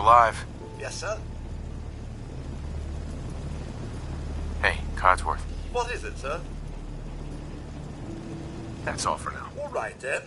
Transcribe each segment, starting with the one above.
alive. Yes, sir. Hey, Codsworth. What is it, sir? That's all for now. All right, then.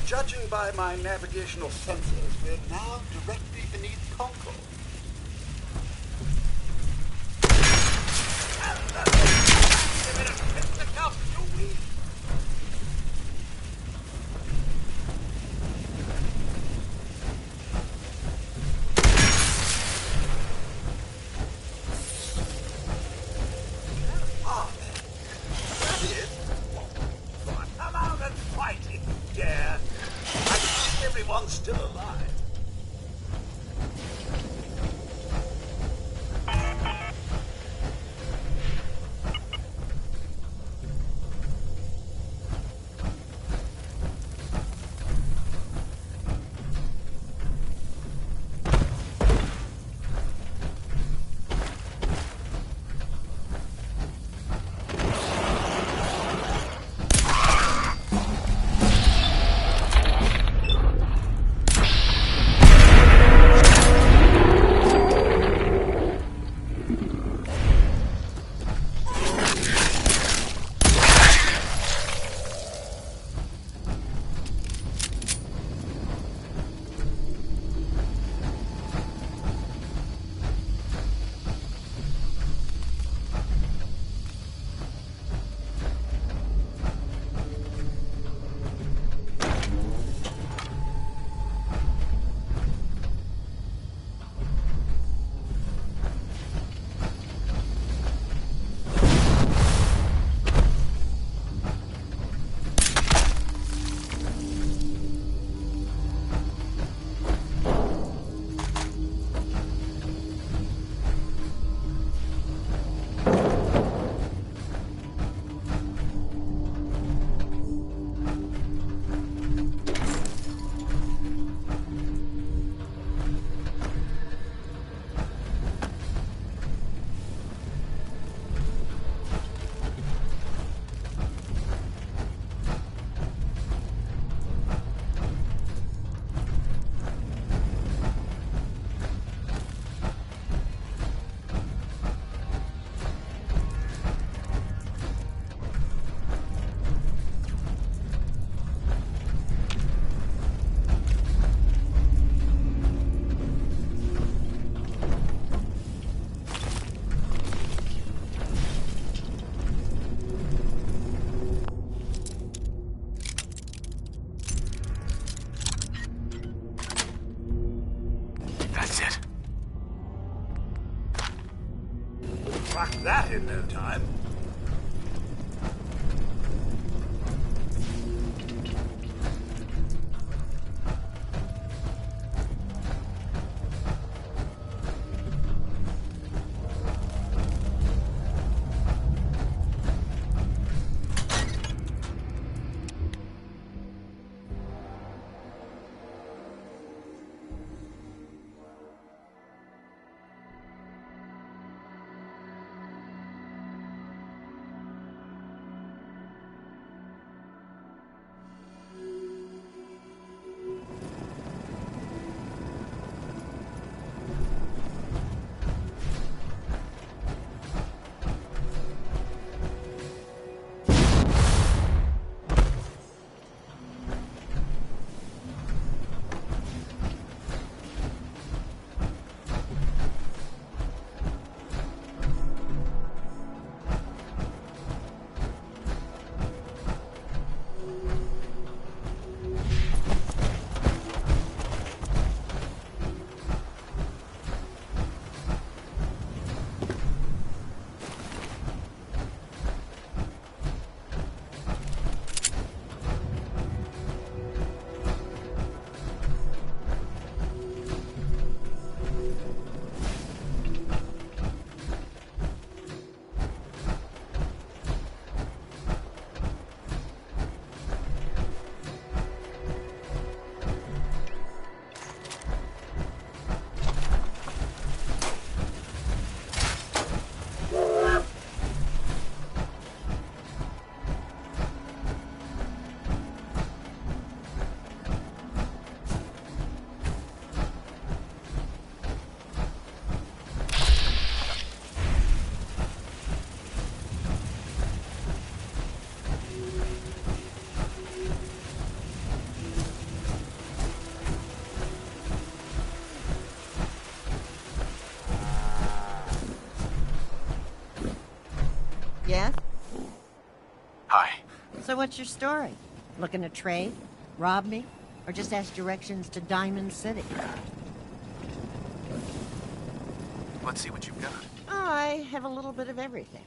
Judging by my navigational sensors, we're now directly beneath Concord. That's it. Cracked that in no time. Yes? Hi. So what's your story? Looking to trade? Rob me? Or just ask directions to Diamond City? Let's see what you've got. I have a little bit of everything.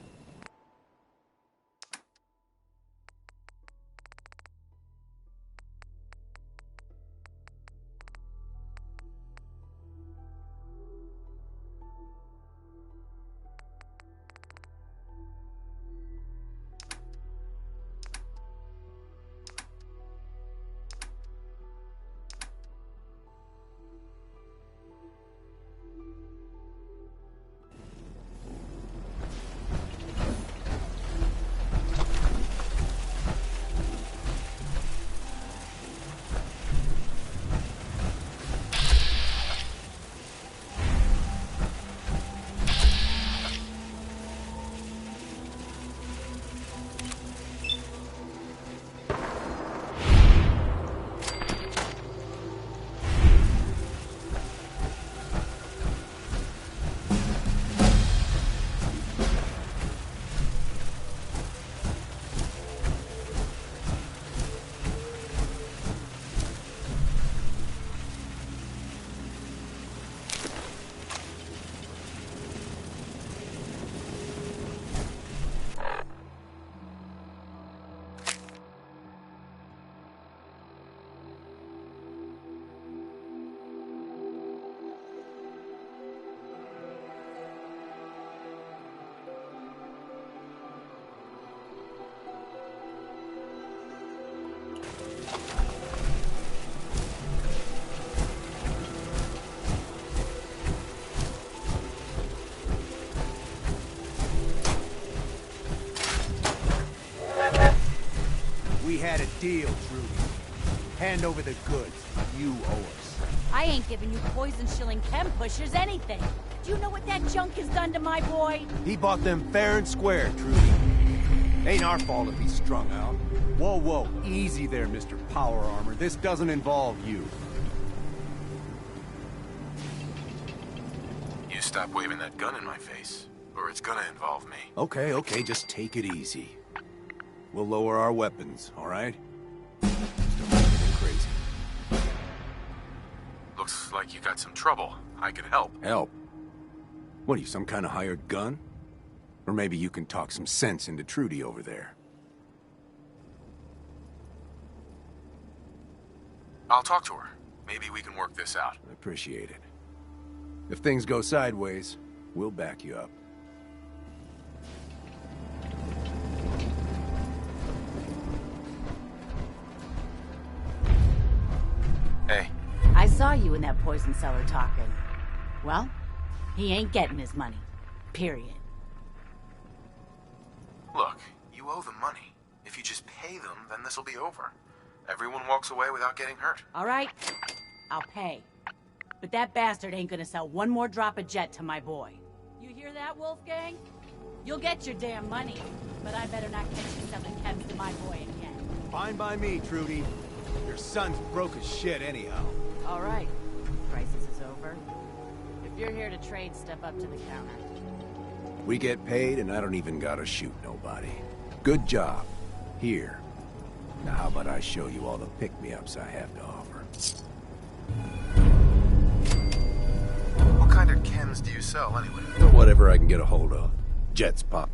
We had a deal, Trudy. Hand over the goods. You owe us. I ain't giving you poison-shilling chem pushers anything. Do you know what that junk has done to my boy? He bought them fair and square, Trudy. Ain't our fault if he's strung out. Whoa, whoa. Easy there, Mr. Power Armor. This doesn't involve you. You stop waving that gun in my face, or it's gonna involve me. Okay, okay. Just take it easy. We'll lower our weapons, all right? Just don't do anything crazy. Looks like you you got some trouble, I could help. Help? What are you, some kind of hired gun? Or maybe you can talk some sense into Trudy over there. I'll talk to her. Maybe we can work this out. I appreciate it. If things go sideways, we'll back you up. Hey. I saw you in that poison cellar talking. Well, he ain't getting his money. Period. Look, you owe them money. If you just pay them, then this'll be over. Everyone walks away without getting hurt. All right, I'll pay. But that bastard ain't gonna sell one more drop of jet to my boy. You hear that, Wolfgang? You'll get your damn money, but I better not catch you selling chems to my boy again. Fine by me, Trudy. Your son's broke as shit anyhow. All right, crisis is over. If you're here to trade, step up to the counter. We get paid and I don't even gotta shoot nobody. Good job. Here. Now how about I show you all the pick-me-ups I have to offer? What kind of chems do you sell, anyway? Whatever I can get a hold of. Jets pop.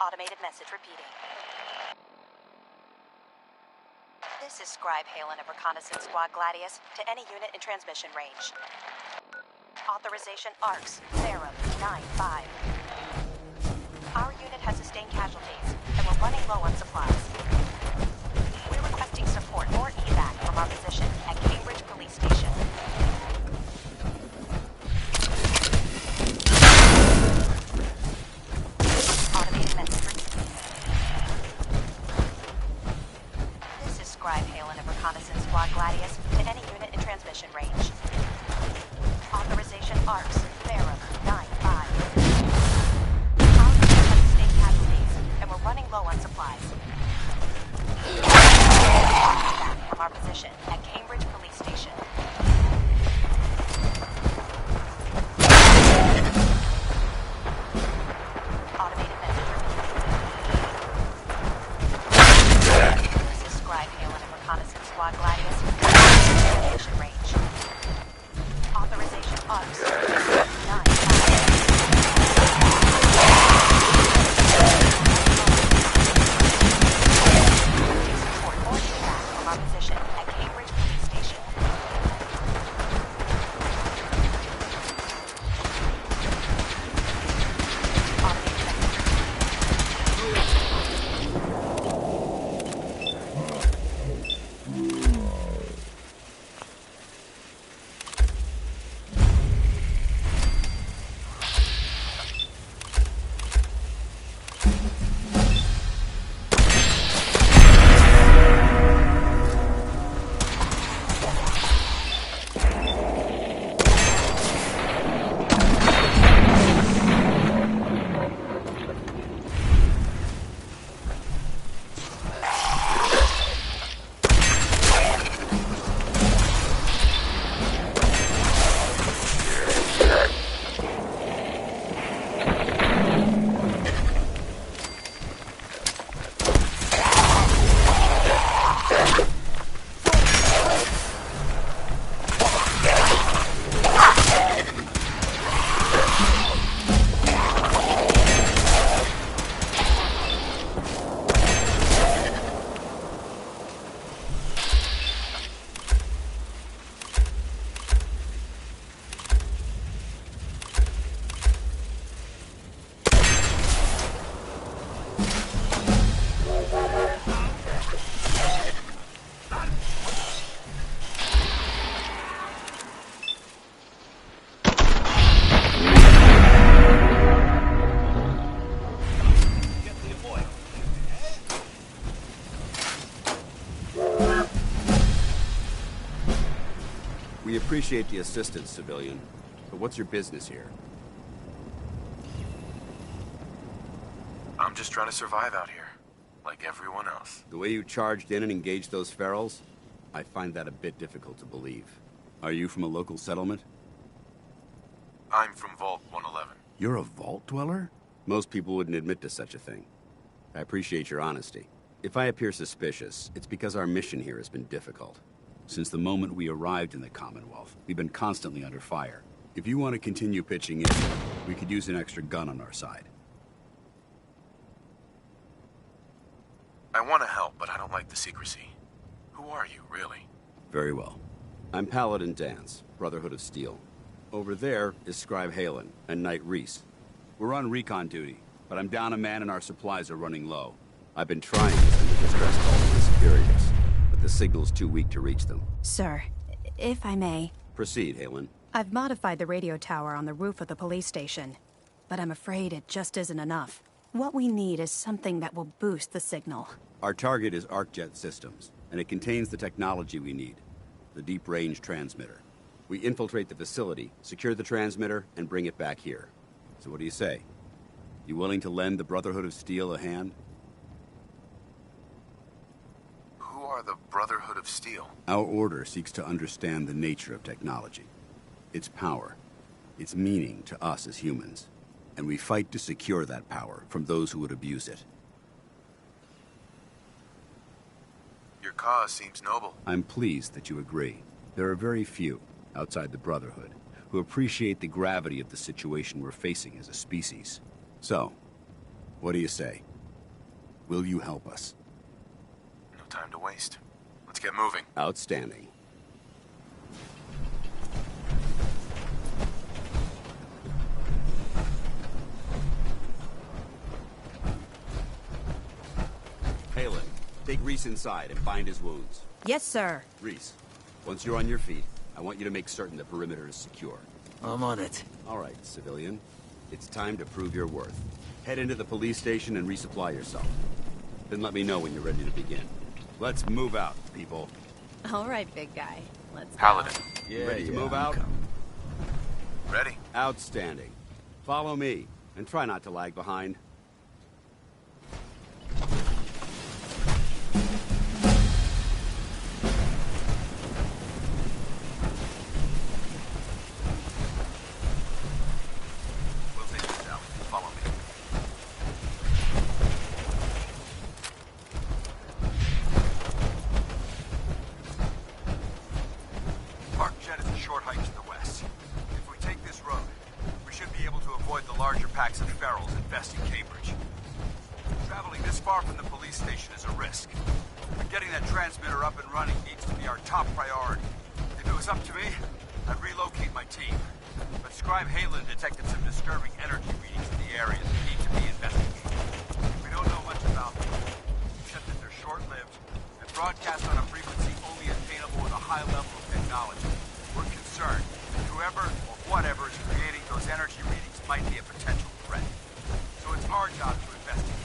Automated message repeating. This is Scribe Halen of Reconnaissance Squad Gladius to any unit in transmission range. Authorization ARCS, Therum 9-5. Our unit has sustained casualties, and we're running low on supplies. We're requesting support or evac from our position at Cambridge Police Station. Automated message. This is Scribe Halen of Reconnaissance Squad Gladius to any unit in transmission range. Authorization ARCS, Therum 9-5. Our unit has sustained casualties, and we're running low on supplies. From our position at Cambridge Police Station. Automated message. This is Scribe Halen of Reconnaissance Squad Gladius. Transmission range. Authorization ARCS 9-5. Support or evac from our position at Cambridge Police Station. Automated message. We appreciate the assistance, civilian. But what's your business here? I'm just trying to survive out here, like everyone else. The way you charged in and engaged those ferals, I find that a bit difficult to believe. Are you from a local settlement? I'm from Vault 111. You're a vault dweller? Most people wouldn't admit to such a thing. I appreciate your honesty. If I appear suspicious, it's because our mission here has been difficult. Since the moment we arrived in the Commonwealth, we've been constantly under fire. If you want to continue pitching in, we could use an extra gun on our side. I want to help, but I don't like the secrecy. Who are you, really? Very well. I'm Paladin Danse, Brotherhood of Steel. Over there is Scribe Halen and Knight Reese. We're on recon duty, but I'm down a man and our supplies are running low. I've been trying to send a distress call to the Superiors, but the signal's too weak to reach them. Sir, if I may. Proceed, Halen. I've modified the radio tower on the roof of the police station, but I'm afraid it just isn't enough. What we need is something that will boost the signal. Our target is ArcJet Systems, and it contains the technology we need, the deep-range transmitter. We infiltrate the facility, secure the transmitter, and bring it back here. So what do you say? You willing to lend the Brotherhood of Steel a hand? Who are the Brotherhood of Steel? Our order seeks to understand the nature of technology, its power, its meaning to us as humans, and we fight to secure that power from those who would abuse it. Your cause seems noble. I'm pleased that you agree. There are very few, outside the Brotherhood, who appreciate the gravity of the situation we're facing as a species. So, what do you say? Will you help us? No time to waste. Let's get moving. Outstanding. Halen, take Reese inside and bind his wounds. Yes, sir. Reese, once you're on your feet, I want you to make certain the perimeter is secure. I'm on it. All right, civilian. It's time to prove your worth. Head into the police station and resupply yourself. Then let me know when you're ready to begin. Let's move out, people. All right, big guy. Let's go. Paladin, You ready to move out? ready? Outstanding. Follow me, and try not to lag behind. We'll take this out. Follow me. Parkjet is a short hike to the west. If we take this road, we should be able to avoid the larger packs of ferals infesting Cambridge. Traveling this far from the police station is a risk. But getting that transmitter up and running needs to be our top priority. If it was up to me, I'd relocate my team. But Scribe Halen detected some disturbing energy readings in the area that need to be investigated. We don't know much about them, except that they're short-lived and broadcast on a frequency only attainable with a high level of technology. We're concerned that whoever or whatever is creating those energy readings might be a potential threat. So it's our job to investigate.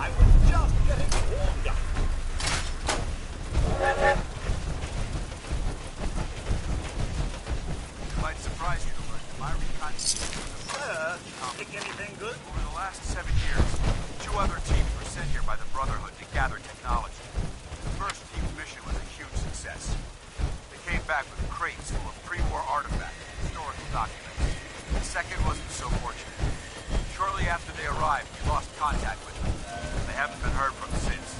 I was just getting warmed up. It might surprise you to learn that my recon team Think anything good? over the last 7 years, 2 other teams were sent here by the Brotherhood to gather technology. The first team's mission was a huge success. They came back with crates full of pre-war artifacts and historical documents. The second wasn't so fortunate. Shortly after they arrived, we lost contact with them. They haven't been heard from since.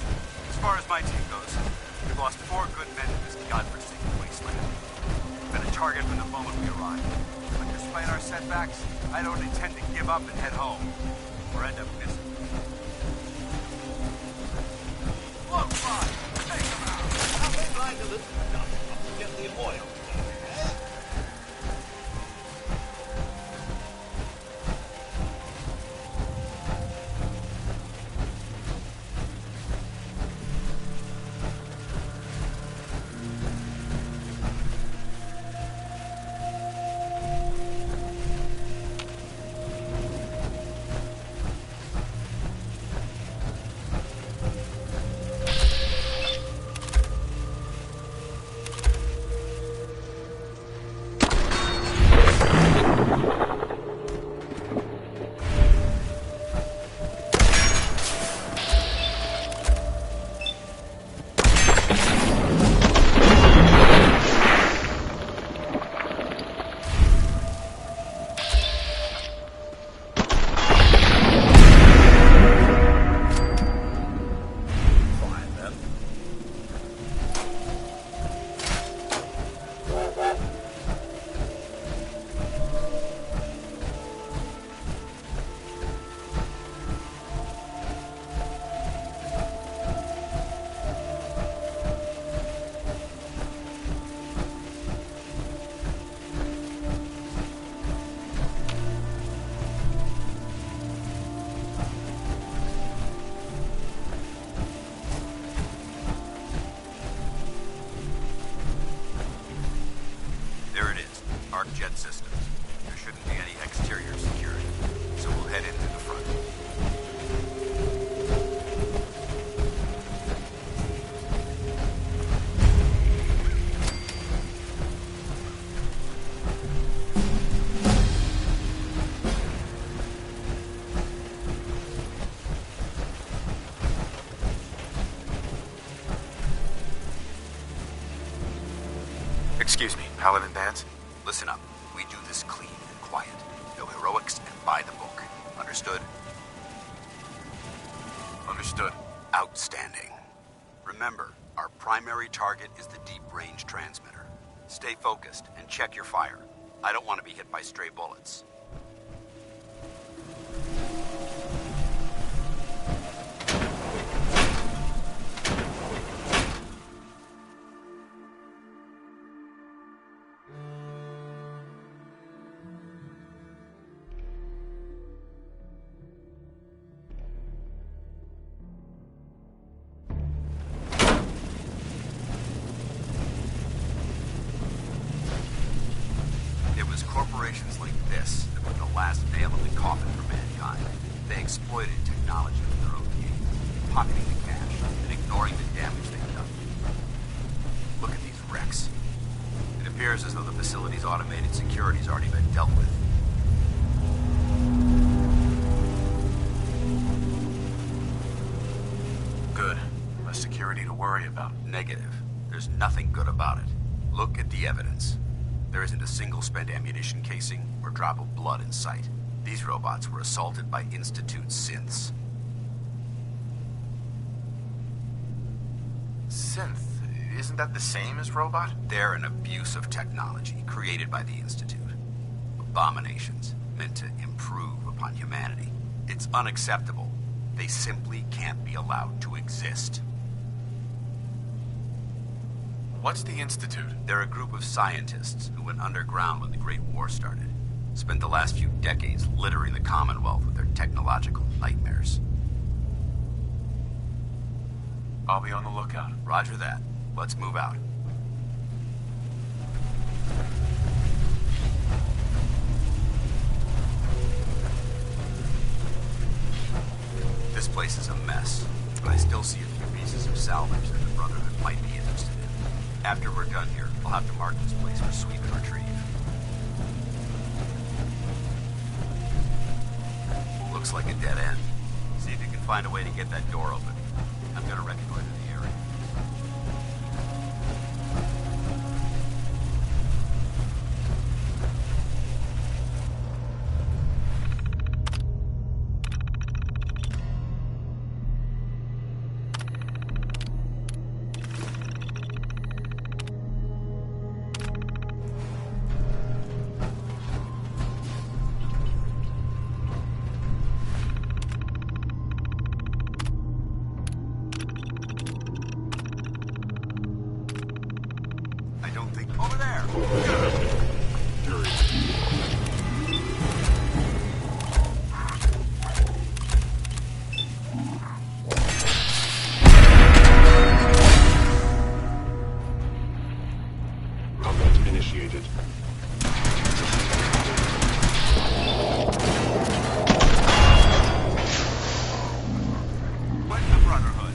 As far as my team goes, we've lost 4 good men in this godforsaken wasteland. We've been a target from the moment we arrived. But despite our setbacks, I don't intend to give up and head home, or end up missing. Look, fine. Take them out. I'll be trying to listen to dust to get the oil. Fine, then. There it is, Arc Jet Systems. There shouldn't be any exterior security, so we'll head in through the front. Excuse me, Paladin Danse? Listen up. We do this clean and quiet. No heroics and by the book. Understood? Understood. Outstanding. Remember, our primary target is the deep-range transmitter. Stay focused and check your fire. I don't want to be hit by stray bullets. Corporations like this that put the last nail in the coffin for mankind. They exploited technology for their own gain, pocketing the cash and ignoring the damage they've done. Look at these wrecks. It appears as though the facility's automated security's already been dealt with. Good. Less security to worry about. Negative. There's nothing good about it. Look at the evidence. There isn't a single spent ammunition casing or drop of blood in sight. These robots were assaulted by Institute synths. Synth? Isn't that the same as robot? They're an abuse of technology created by the Institute. Abominations meant to improve upon humanity. It's unacceptable. They simply can't be allowed to exist. What's the Institute? They're a group of scientists who went underground when the Great War started. Spent the last few decades littering the Commonwealth with their technological nightmares. I'll be on the lookout. Roger that. Let's move out. This place is a mess, but I still see a few pieces of salvage that the Brotherhood might be interested in. After we're done here, I'll have to mark this place for sweep and retrieve. Looks like a dead end. See if you can find a way to get that door open. I'm gonna reconnoiter the area. Over there! Combat initiated. Where's the Brotherhood?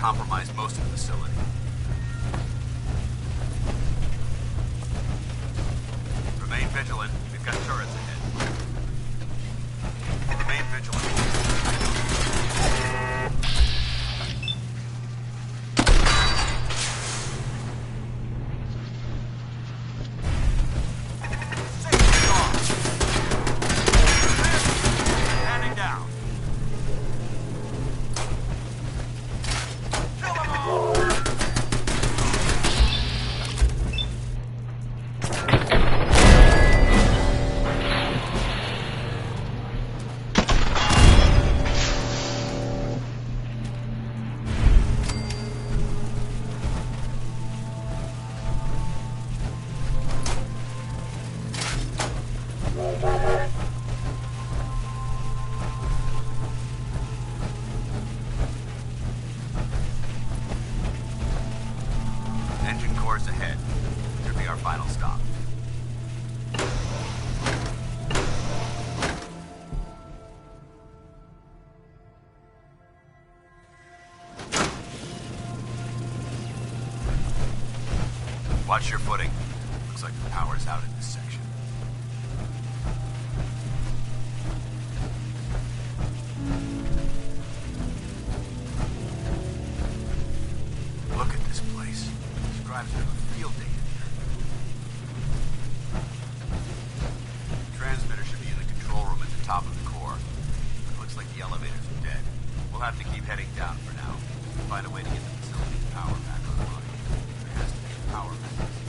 compromise most of the facility. Remain vigilant. We've got turrets ahead. Remain vigilant. Engine cores ahead. Should be our final stop. Watch your footing. Looks like the power's out in this section. Look at this place. Scribes have a field day in here. Transmitter should be in the control room at the top of the core. It looks like the elevators are dead. We'll have to keep heading down for now. Find a way to get the facility's power back online. There has to be a power mechanism.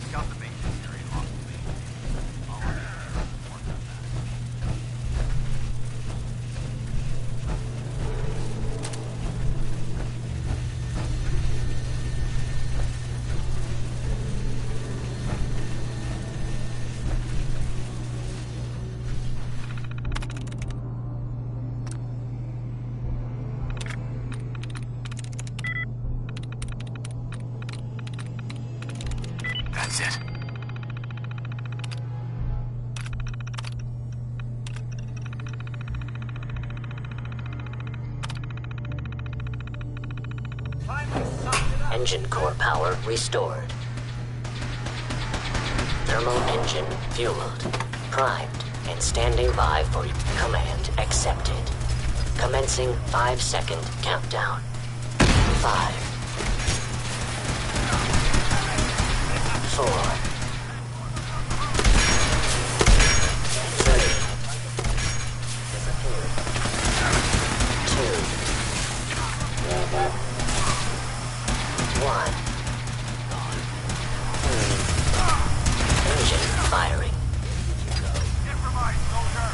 Scout the maintenance area off the main. All of you report on that. That's it. Engine core power restored. Thermal engine fueled, primed, and standing by for command accepted. Commencing 5-second countdown. 5, 4, 3, 2, 1. Engine firing. Improvise, soldier!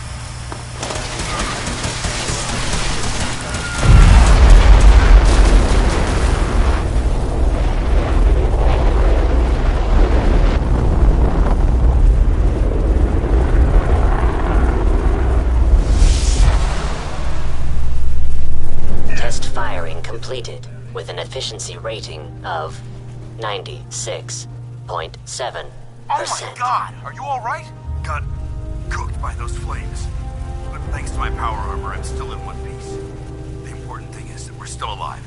Test firing completed with an efficiency rating of 96.7%. Oh my god! Are you alright? Got cooked by those flames. But thanks to my power armor, I'm still in one piece. The important thing is that we're still alive.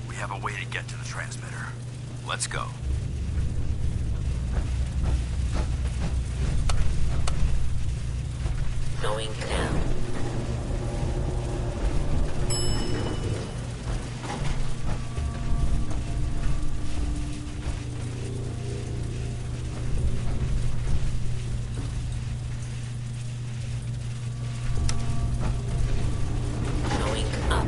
We have a way to get to the transmitter. Let's go. Going now. Going up.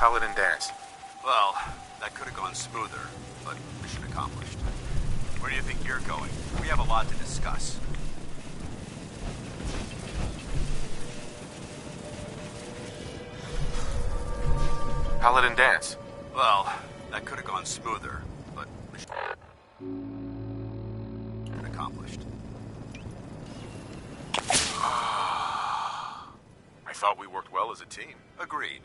Paladin Danse? Well, that could have gone smoother, but mission accomplished. Where do you think you're going? We have a lot to discuss. Paladin Danse? Well, that could have gone smoother, but mission accomplished. I thought we worked well as a team. Agreed.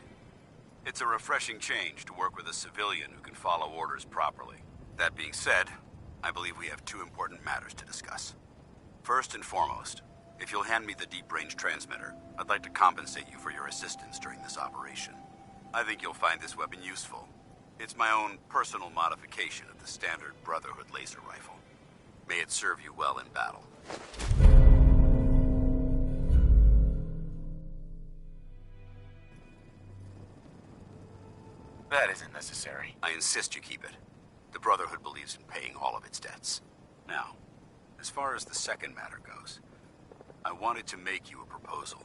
It's a refreshing change to work with a civilian who can follow orders properly. That being said, I believe we have two important matters to discuss. First and foremost, if you'll hand me the deep-range transmitter, I'd like to compensate you for your assistance during this operation. I think you'll find this weapon useful. It's my own personal modification of the standard Brotherhood laser rifle. May it serve you well in battle. That isn't necessary. I insist you keep it. The Brotherhood believes in paying all of its debts. Now, as far as the second matter goes, I wanted to make you a proposal.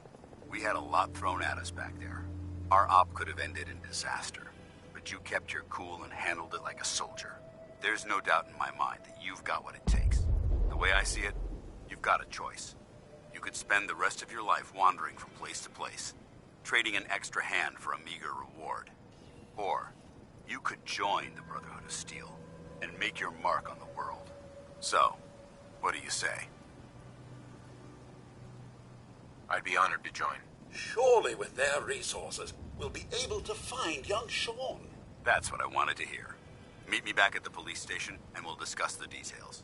We had a lot thrown at us back there. Our op could have ended in disaster, but you kept your cool and handled it like a soldier. There's no doubt in my mind that you've got what it takes. The way I see it, you've got a choice. You could spend the rest of your life wandering from place to place, trading an extra hand for a meager reward. Or, you could join the Brotherhood of Steel and make your mark on the world. So, what do you say? I'd be honored to join. Surely with their resources, we'll be able to find young Sean. That's what I wanted to hear. Meet me back at the police station, and we'll discuss the details.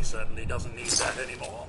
certainly doesn't need that anymore.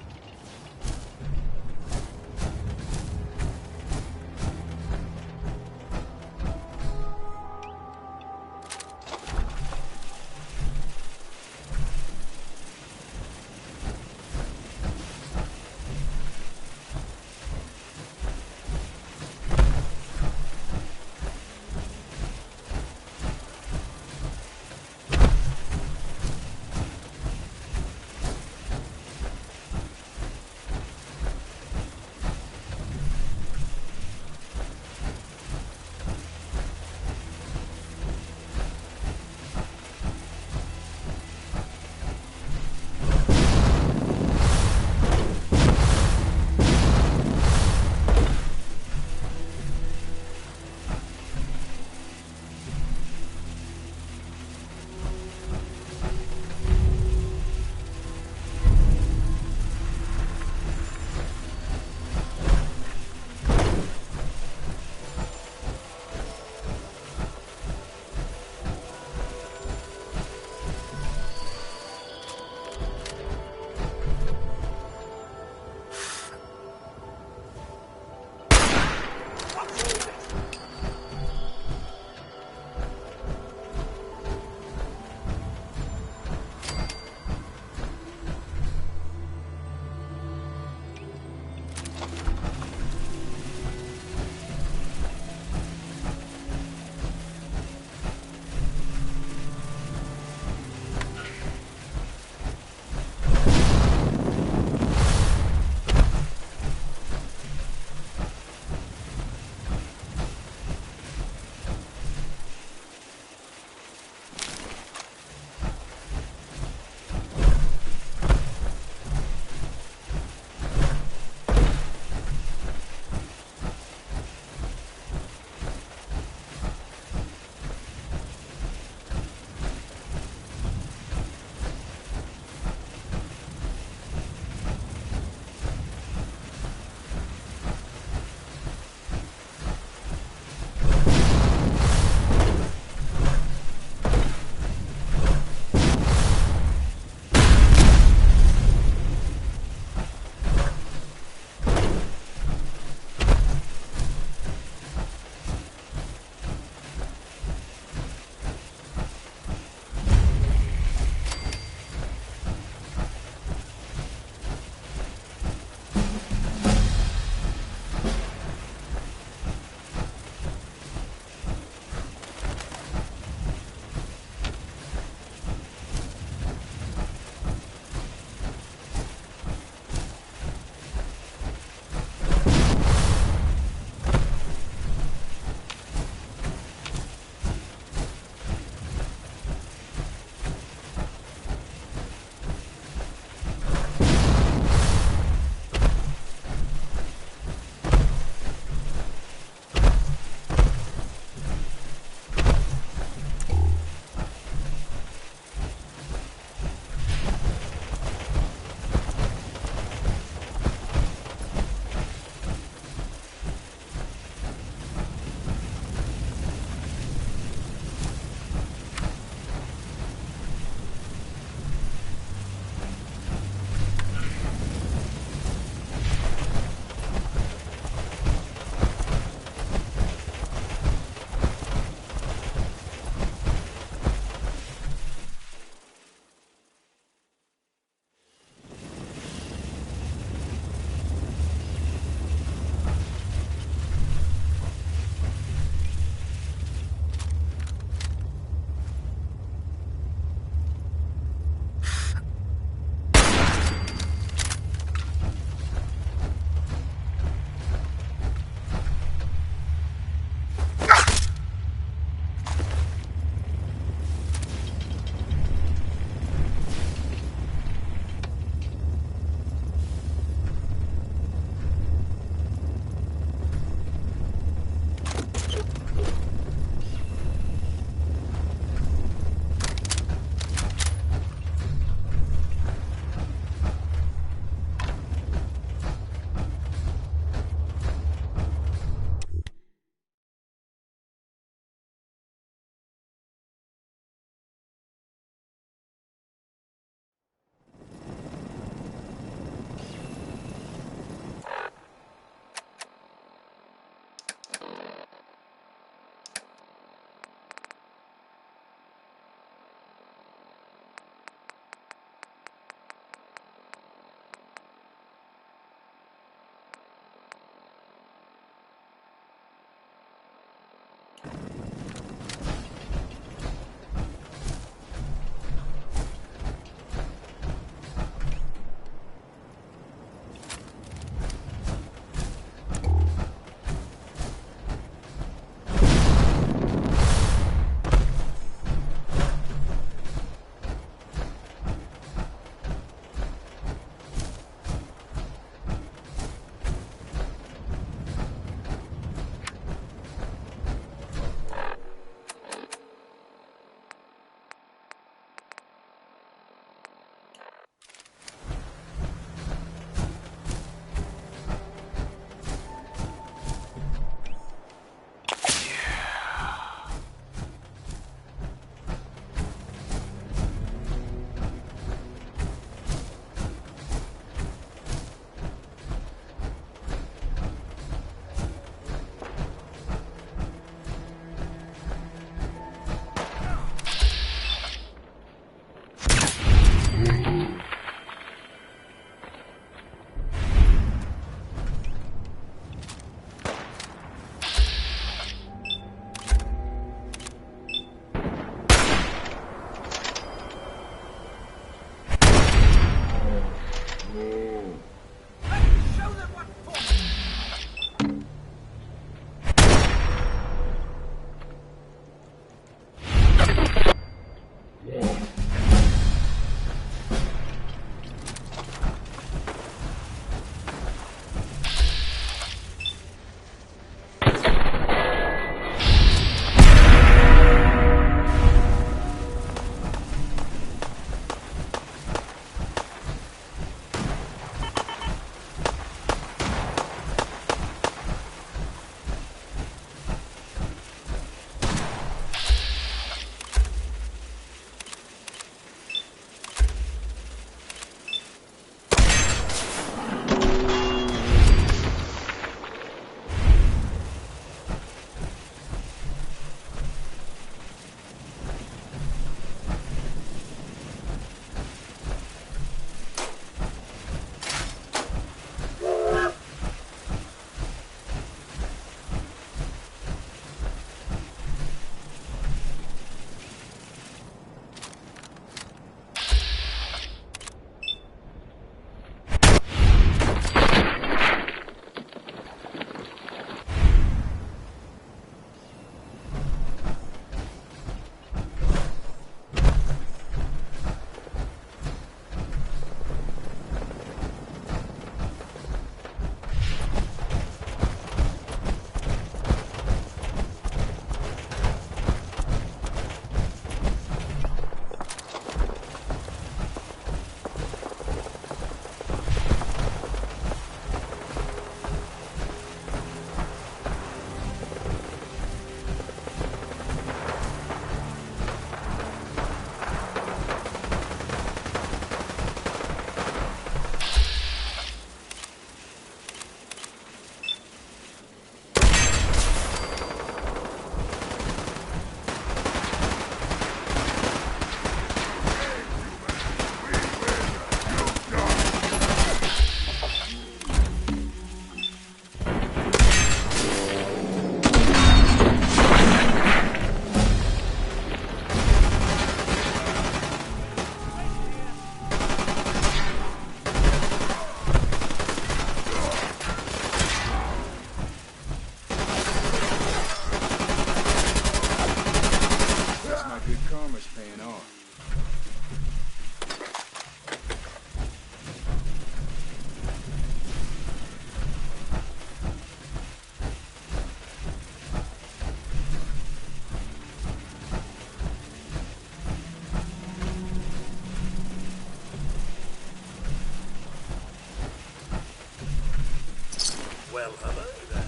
Well, hello there.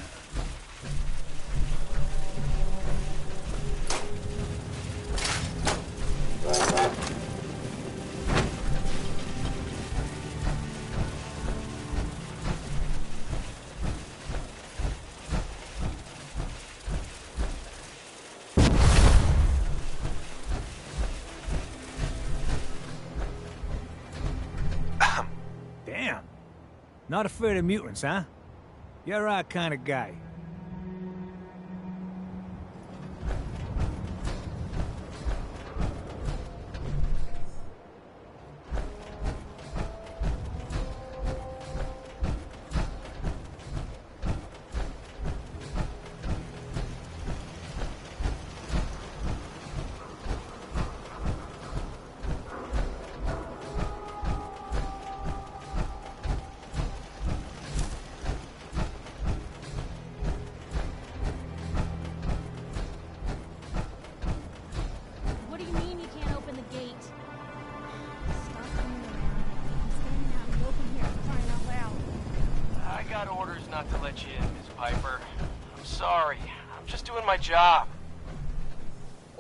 Damn. Not afraid of mutants, huh? You're our kind of guy. What do you mean you can't open the gate? Stop running around. I'm standing out in the open here, crying out loud. I got orders not to let you in, Miss Piper. I'm sorry. I'm just doing my job.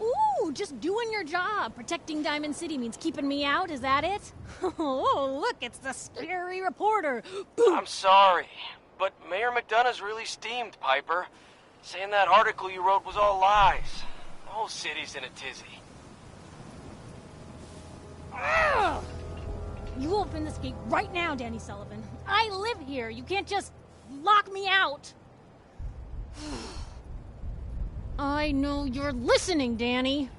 Ooh, just doing your job. Protecting Diamond City means keeping me out, is that it? Oh, look, it's the scary reporter. I'm sorry, but Mayor McDonough's really steamed, Piper. Saying that article you wrote was all lies. The whole city's in a tizzy. Ugh! You open this gate right now, Danny Sullivan. I live here. You can't just lock me out. I know you're listening, Danny.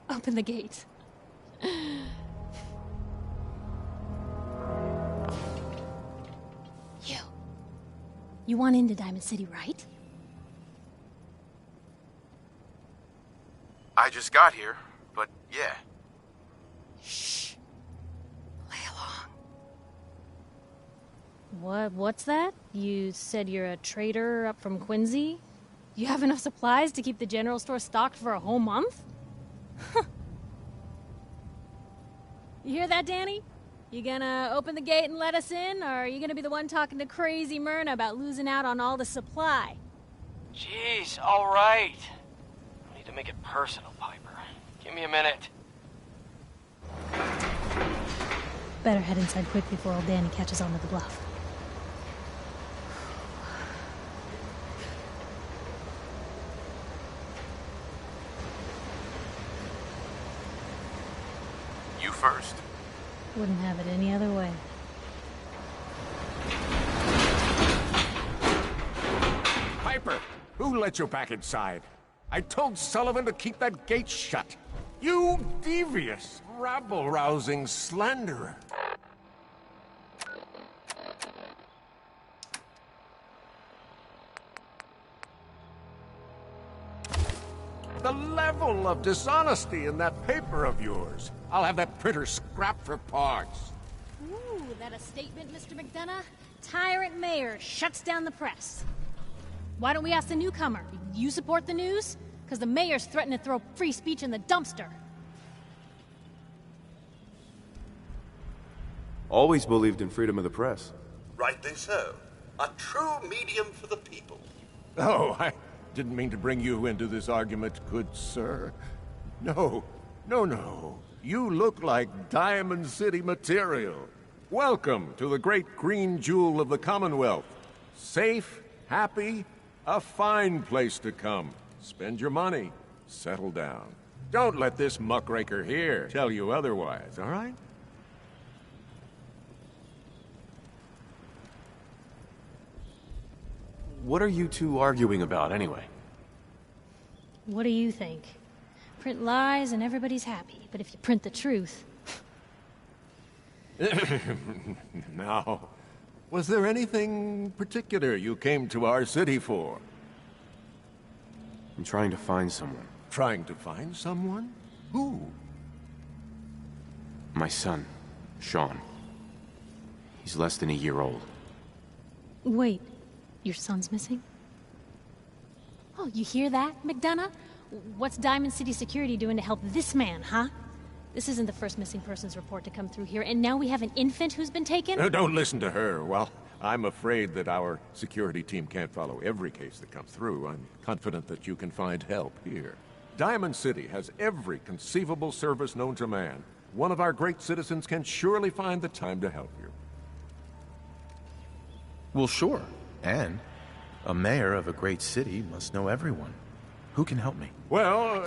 Open the gate. You want into Diamond City, right? I just got here, but yeah. Shh. Play along. What's that? You said you're a trader up from Quincy? You have enough supplies to keep the general store stocked for a whole month? You hear that, Danny? You gonna open the gate and let us in, or are you gonna be the one talking to crazy Myrna about losing out on all the supply? Jeez, all right. I need to make it personal, Piper. Give me a minute. Better head inside quick before old Danny catches on to the bluff. You first. Wouldn't have it any other way. Piper, who let you back inside? I told Sullivan to keep that gate shut. You devious, rabble-rousing slanderer. The level of dishonesty in that paper of yours. I'll have that printer scrapped for parts. Ooh, that a statement, Mr. McDonough? Tyrant mayor shuts down the press. Why don't we ask the newcomer? You support the news? Because the mayor's threatening to throw free speech in the dumpster. Always believed in freedom of the press. Rightly so. A true medium for the people. Oh, I didn't mean to bring you into this argument, good sir. No. You look like Diamond City material. Welcome to the great green jewel of the Commonwealth. Safe, happy, a fine place to come. Spend your money. Settle down. Don't let this muckraker here tell you otherwise, all right? What are you two arguing about, anyway? What do you think? Print lies and everybody's happy, but if you print the truth... Now, was there anything particular you came to our city for? I'm trying to find someone. Trying to find someone? Who? My son, Sean. He's less than a year old. Wait, your son's missing? Oh, you hear that, McDonough? What's Diamond City Security doing to help this man, huh? This isn't the first missing persons report to come through here, and now we have an infant who's been taken? Don't listen to her. While I'm afraid that our security team can't follow every case that comes through. I'm confident that you can find help here. Diamond City has every conceivable service known to man. One of our great citizens can surely find the time to help you. Well, sure. And a mayor of a great city must know everyone. Who can help me? Well,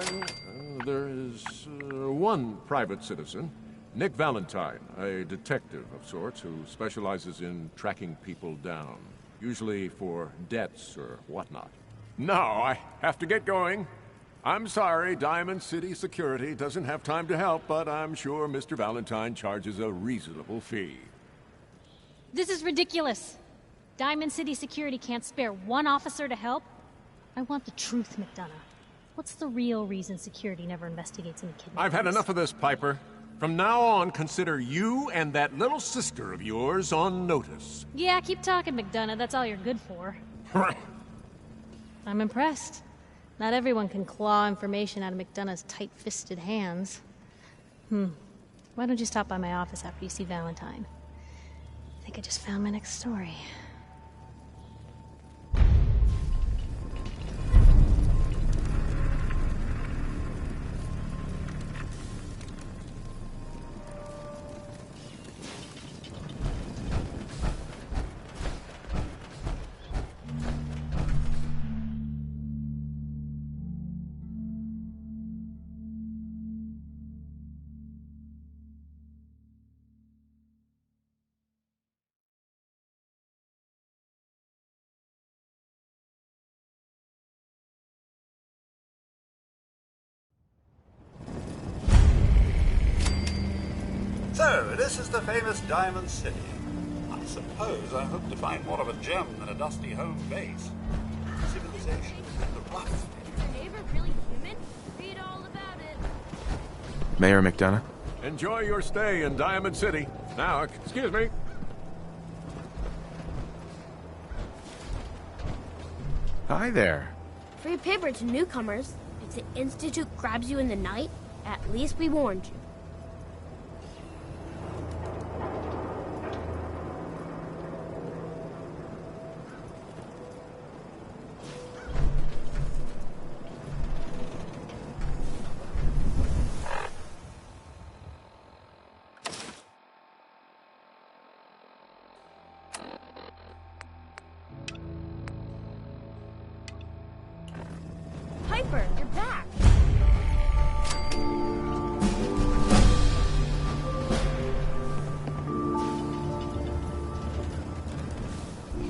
there is one private citizen, Nick Valentine, a detective of sorts who specializes in tracking people down, usually for debts or whatnot. Now, I have to get going. I'm sorry, Diamond City Security doesn't have time to help, but I'm sure Mr. Valentine charges a reasonable fee. This is ridiculous. Diamond City Security can't spare one officer to help? I want the truth, McDonough. What's the real reason security never investigates any kidnappings? I've had enough of this, Piper. From now on, consider you and that little sister of yours on notice. Yeah, keep talking, McDonough. That's all you're good for. I'm impressed. Not everyone can claw information out of McDonough's tight-fisted hands. Why don't you stop by my office after you see Valentine? I think I just found my next story. So, this is the famous Diamond City. I suppose I hope to find more of a gem than a dusty home base. Civilization in the rough. Is your neighbor really human? Read all about it. Mayor McDonough? Enjoy your stay in Diamond City. Now, excuse me. Hi there. Free paper to newcomers. If the Institute grabs you in the night, at least we warned you. Piper, you're back.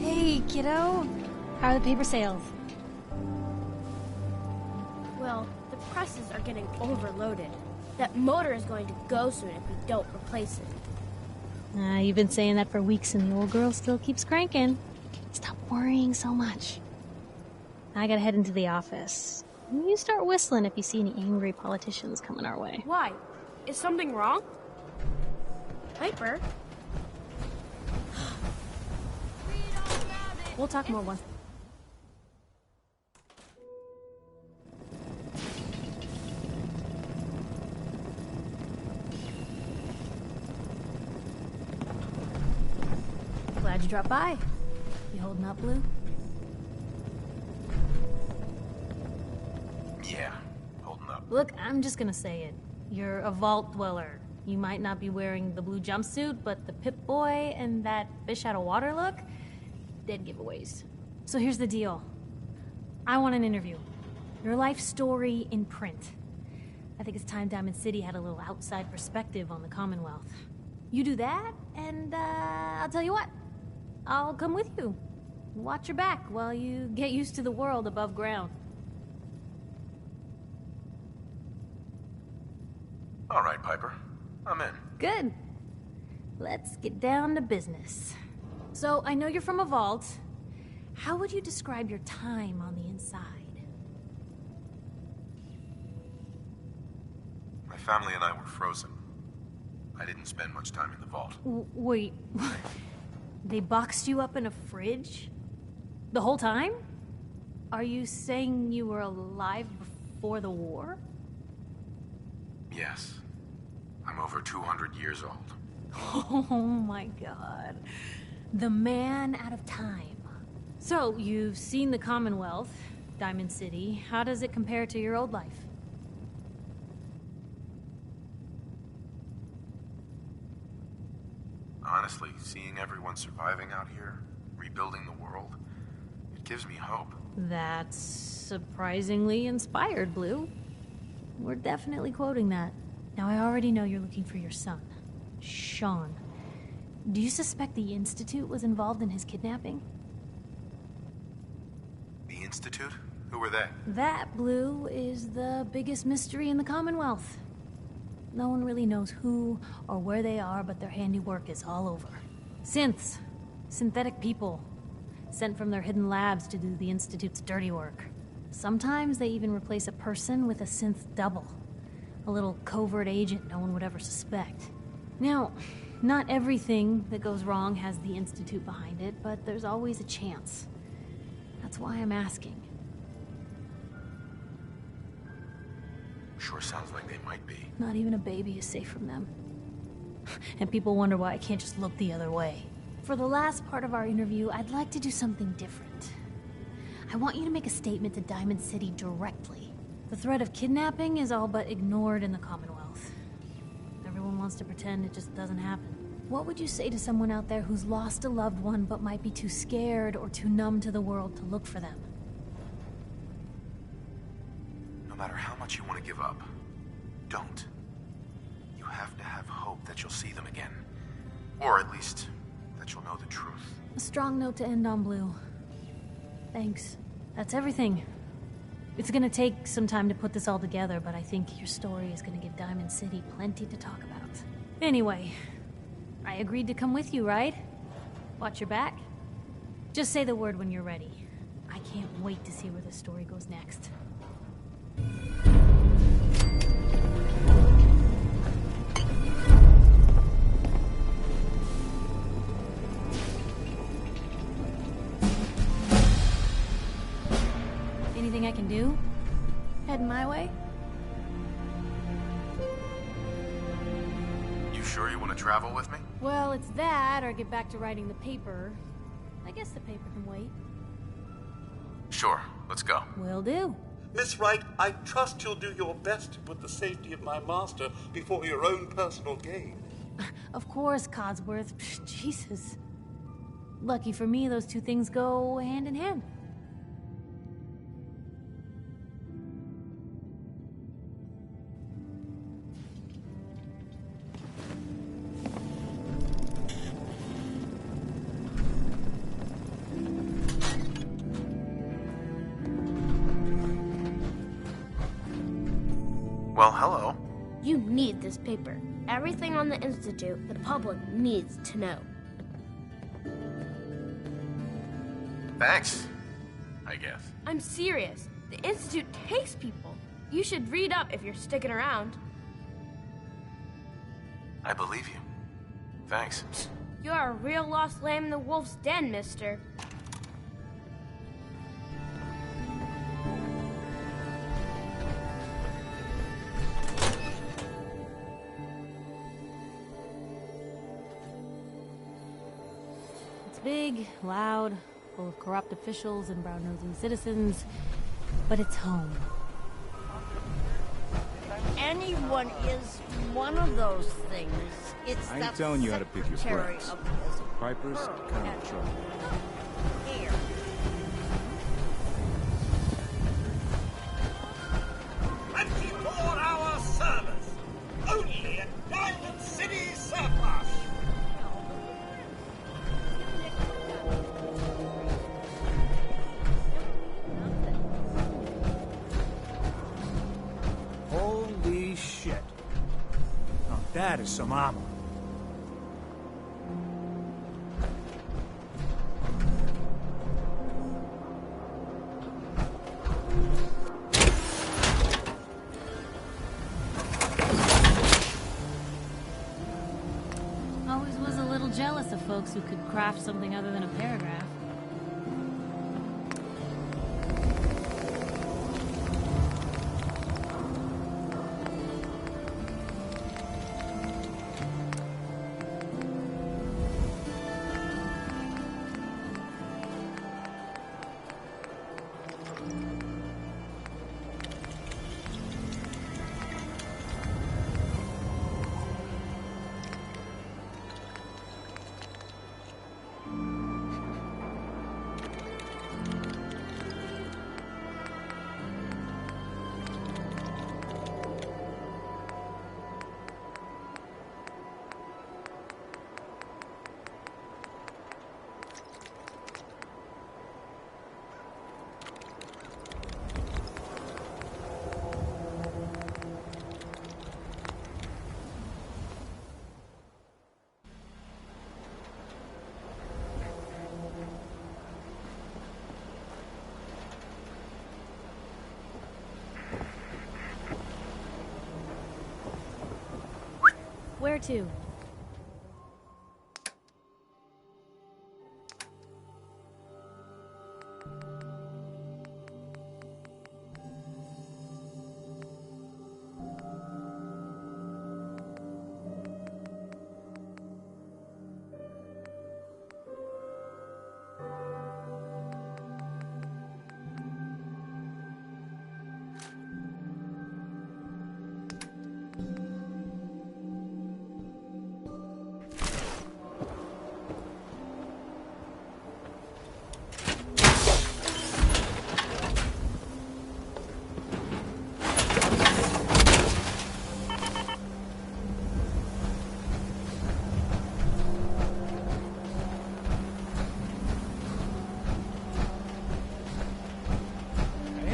Hey, kiddo. How are the paper sales? Well, the presses are getting overloaded. That motor is going to go soon if we don't replace it. You've been saying that for weeks and the old girl still keeps cranking. Stop worrying so much. I gotta head into the office. You start whistling if you see any angry politicians coming our way. Why? Is something wrong? Piper? We'll talk more once. Glad you dropped by. You holding up, Blue? Yeah, holding up. Look, I'm just gonna say it. You're a vault dweller. You might not be wearing the blue jumpsuit, but the Pip-Boy and that fish out of water look, dead giveaways. So here's the deal. I want an interview. Your life story in print. I think it's time Diamond City had a little outside perspective on the Commonwealth. You do that, and I'll tell you what. I'll come with you. Watch your back while you get used to the world above ground. All right, Piper. I'm in. Good. Let's get down to business. So, I know you're from a vault. How would you describe your time on the inside? My family and I were frozen. I didn't spend much time in the vault. Wait. They boxed you up in a fridge? The whole time? Are you saying you were alive before the war? Yes. I'm over 200 years old. Oh my god. The man out of time. So, you've seen the Commonwealth, Diamond City. How does it compare to your old life? Honestly, seeing everyone surviving out here, rebuilding the world, it gives me hope. That's surprisingly inspired, Blue. We're definitely quoting that. Now, I already know you're looking for your son, Sean. Do you suspect the Institute was involved in his kidnapping? The Institute? Who were they? That, Blue, is the biggest mystery in the Commonwealth. No one really knows who or where they are, but their handiwork is all over. Synths. Synthetic people. Sent from their hidden labs to do the Institute's dirty work. Sometimes they even replace a person with a synth double. A little covert agent no one would ever suspect. Now, not everything that goes wrong has the Institute behind it, but there's always a chance. That's why I'm asking. Sure sounds like they might be. Not even a baby is safe from them. And people wonder why I can't just look the other way. For the last part of our interview, I'd like to do something different. I want you to make a statement to Diamond City directly. The threat of kidnapping is all but ignored in the Commonwealth. Everyone wants to pretend it just doesn't happen. What would you say to someone out there who's lost a loved one but might be too scared or too numb to the world to look for them? No matter how much you want to give up, don't. You have to have hope that you'll see them again. Or at least, that you'll know the truth. A strong note to end on, Blue. Thanks. That's everything. It's gonna take some time to put this all together, but I think your story is gonna give Diamond City plenty to talk about. Anyway, I agreed to come with you, right? Watch your back? Just say the word when you're ready. I can't wait to see where the story goes next. Anything I can do? Head my way? You sure you want to travel with me? Well, it's that, or get back to writing the paper. I guess the paper can wait. Sure, let's go. Will do. Miss Wright, I trust you'll do your best to put the safety of my master before your own personal gain. Of course, Codsworth. Jesus. Lucky for me, those two things go hand in hand. Well, hello. You need this paper. Everything on the Institute, the public needs to know. Thanks, I guess. I'm serious. The Institute takes people. You should read up if you're sticking around. I believe you. Thanks. You are a real lost lamb in the wolf's den, mister. It's big, loud, full of corrupt officials and brown-nosing citizens, but it's home. Anyone is one of those things. It's I ain't the telling you how to pick your Secretary friends. of His Piper's kind of trouble. Here. 24-hour service. Only at Diamond City Surplus. Holy shit. Now that is some armor. Always was a little jealous of folks who could craft something other than a paragraph. Where to?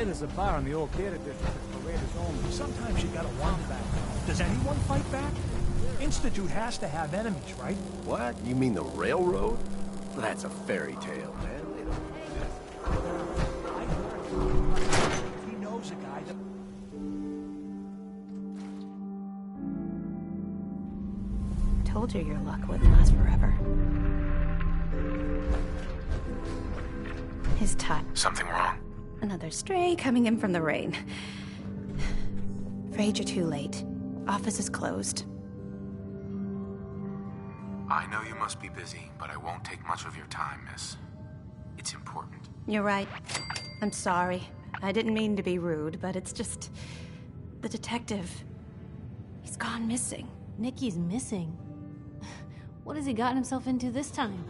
There's a bar in the old theater district for Raiders only. Sometimes you gotta wander back. Does anyone fight back? Institute has to have enemies, right? What? You mean the railroad? That's a fairy tale, man. They don't exist. He knows a guy that... Told you your luck wouldn't last forever. His touch. Something wrong? Another stray coming in from the rain. Afraid you're too late. Office is closed. I know you must be busy, but I won't take much of your time, miss. It's important. You're right. I'm sorry. I didn't mean to be rude, but it's just... the detective... he's gone missing. Nicky's missing. What has he gotten himself into this time?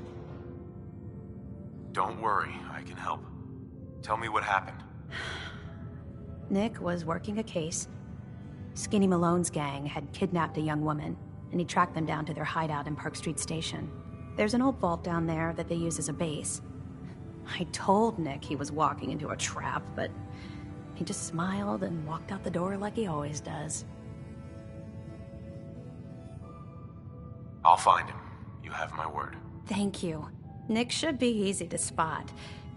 Don't worry, I can help. Tell me what happened. Nick was working a case. Skinny Malone's gang had kidnapped a young woman, and he tracked them down to their hideout in Park Street Station. There's an old vault down there that they use as a base. I told Nick he was walking into a trap, but he just smiled and walked out the door like he always does. I'll find him. You have my word. Thank you. Nick should be easy to spot.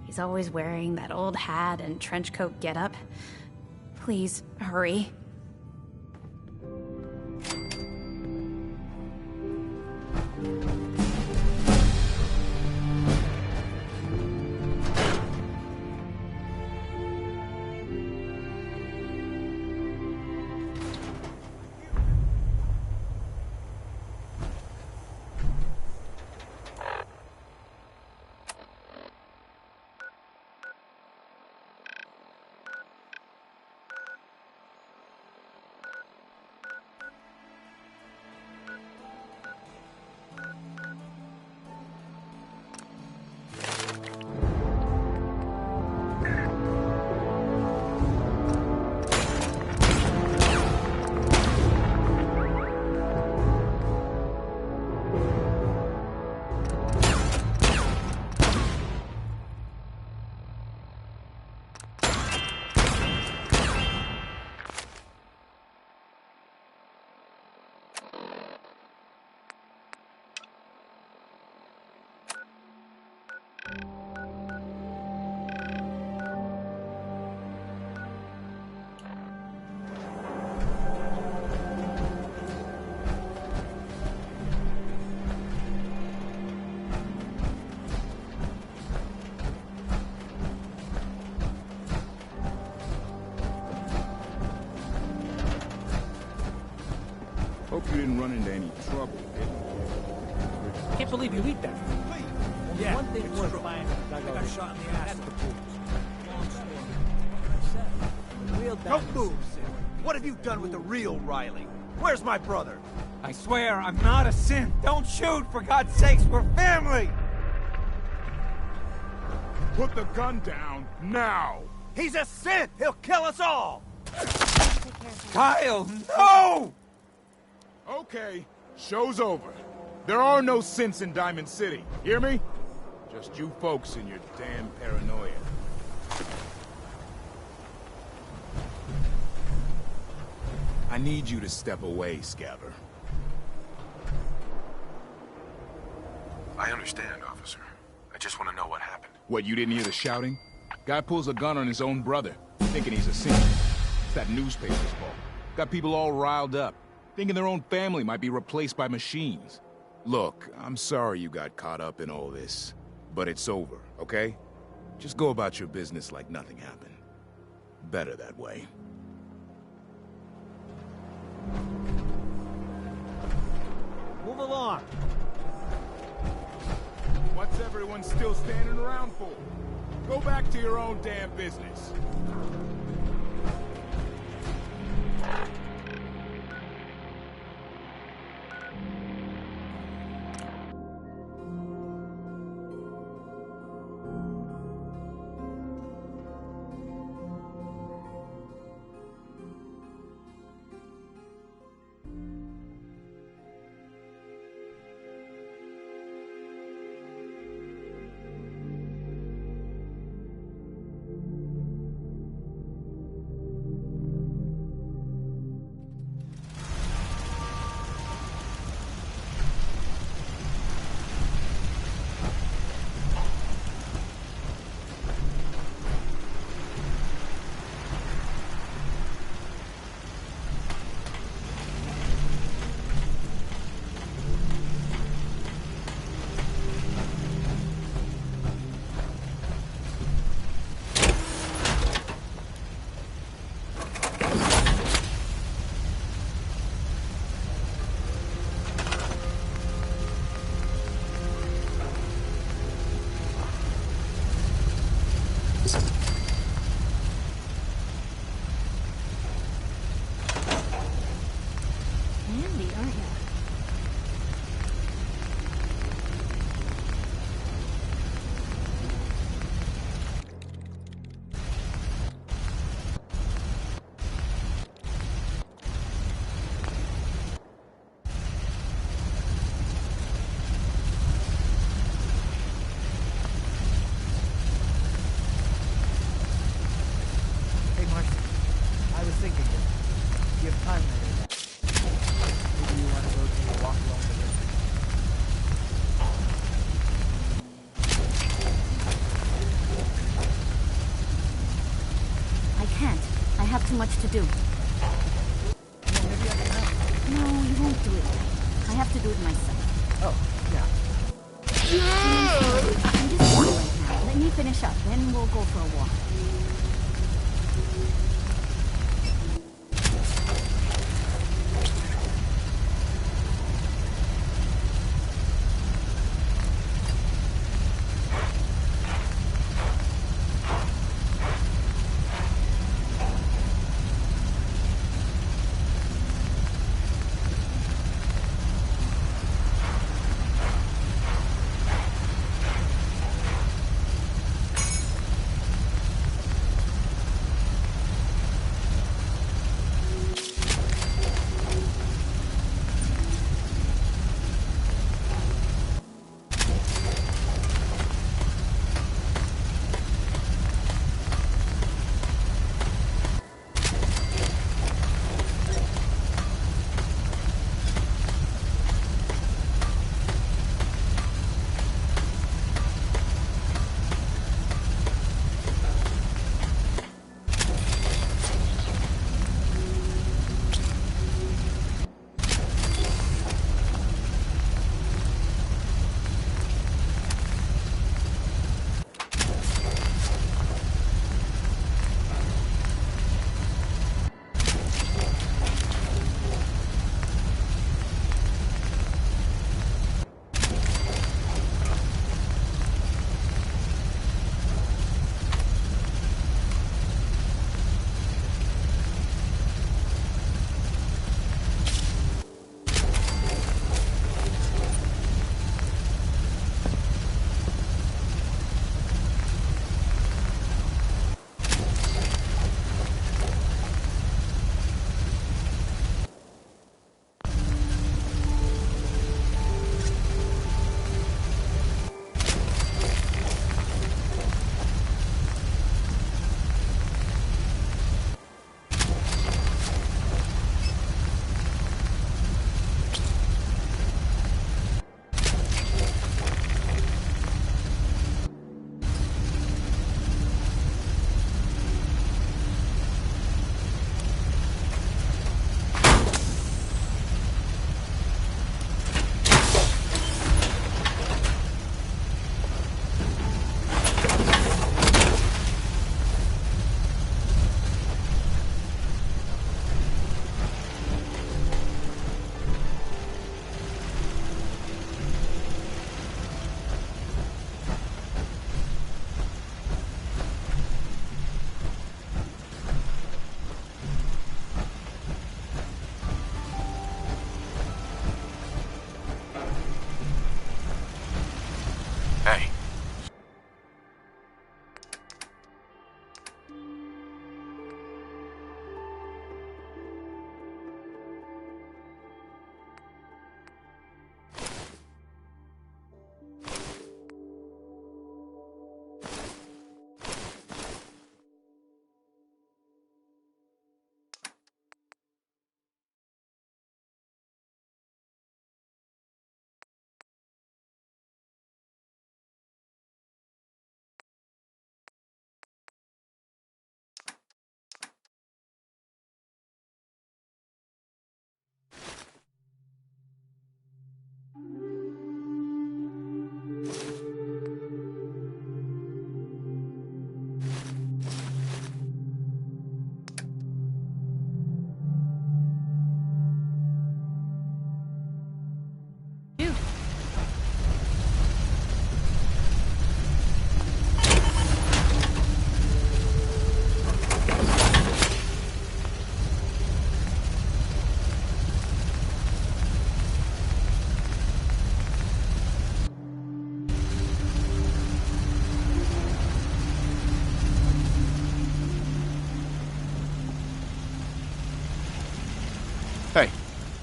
He's always wearing that old hat and trench coat getup. Please, hurry. Hope you didn't run into any trouble, Can't believe you eat that. Yeah, one thing worth buying. I got shot in the ass at the pools. Don't move, Sim. What have you done with the real Riley? Where's my brother? I swear, I'm not a synth. Don't shoot, for God's sakes, we're family! Put the gun down, now! He's a synth! He'll kill us all! Kyle, no! Okay, show's over. There are no synths in Diamond City, hear me? Just you folks and your damn paranoia. I need you to step away, Scabber. I understand, officer. I just want to know what happened. What, you didn't hear the shouting? Guy pulls a gun on his own brother, thinking he's a synth. It's that newspaper's fault. Got people all riled up. thinking their own family might be replaced by machines. Look, I'm sorry you got caught up in all this, but it's over, okay? Just go about your business like nothing happened. Better that way. Move along. What's everyone still standing around for? Go back to your own damn business. Too much to do. No, you won't do it. I have to do it myself. Oh, yeah. I'm just busy right now. Let me finish up, then we'll go for a walk.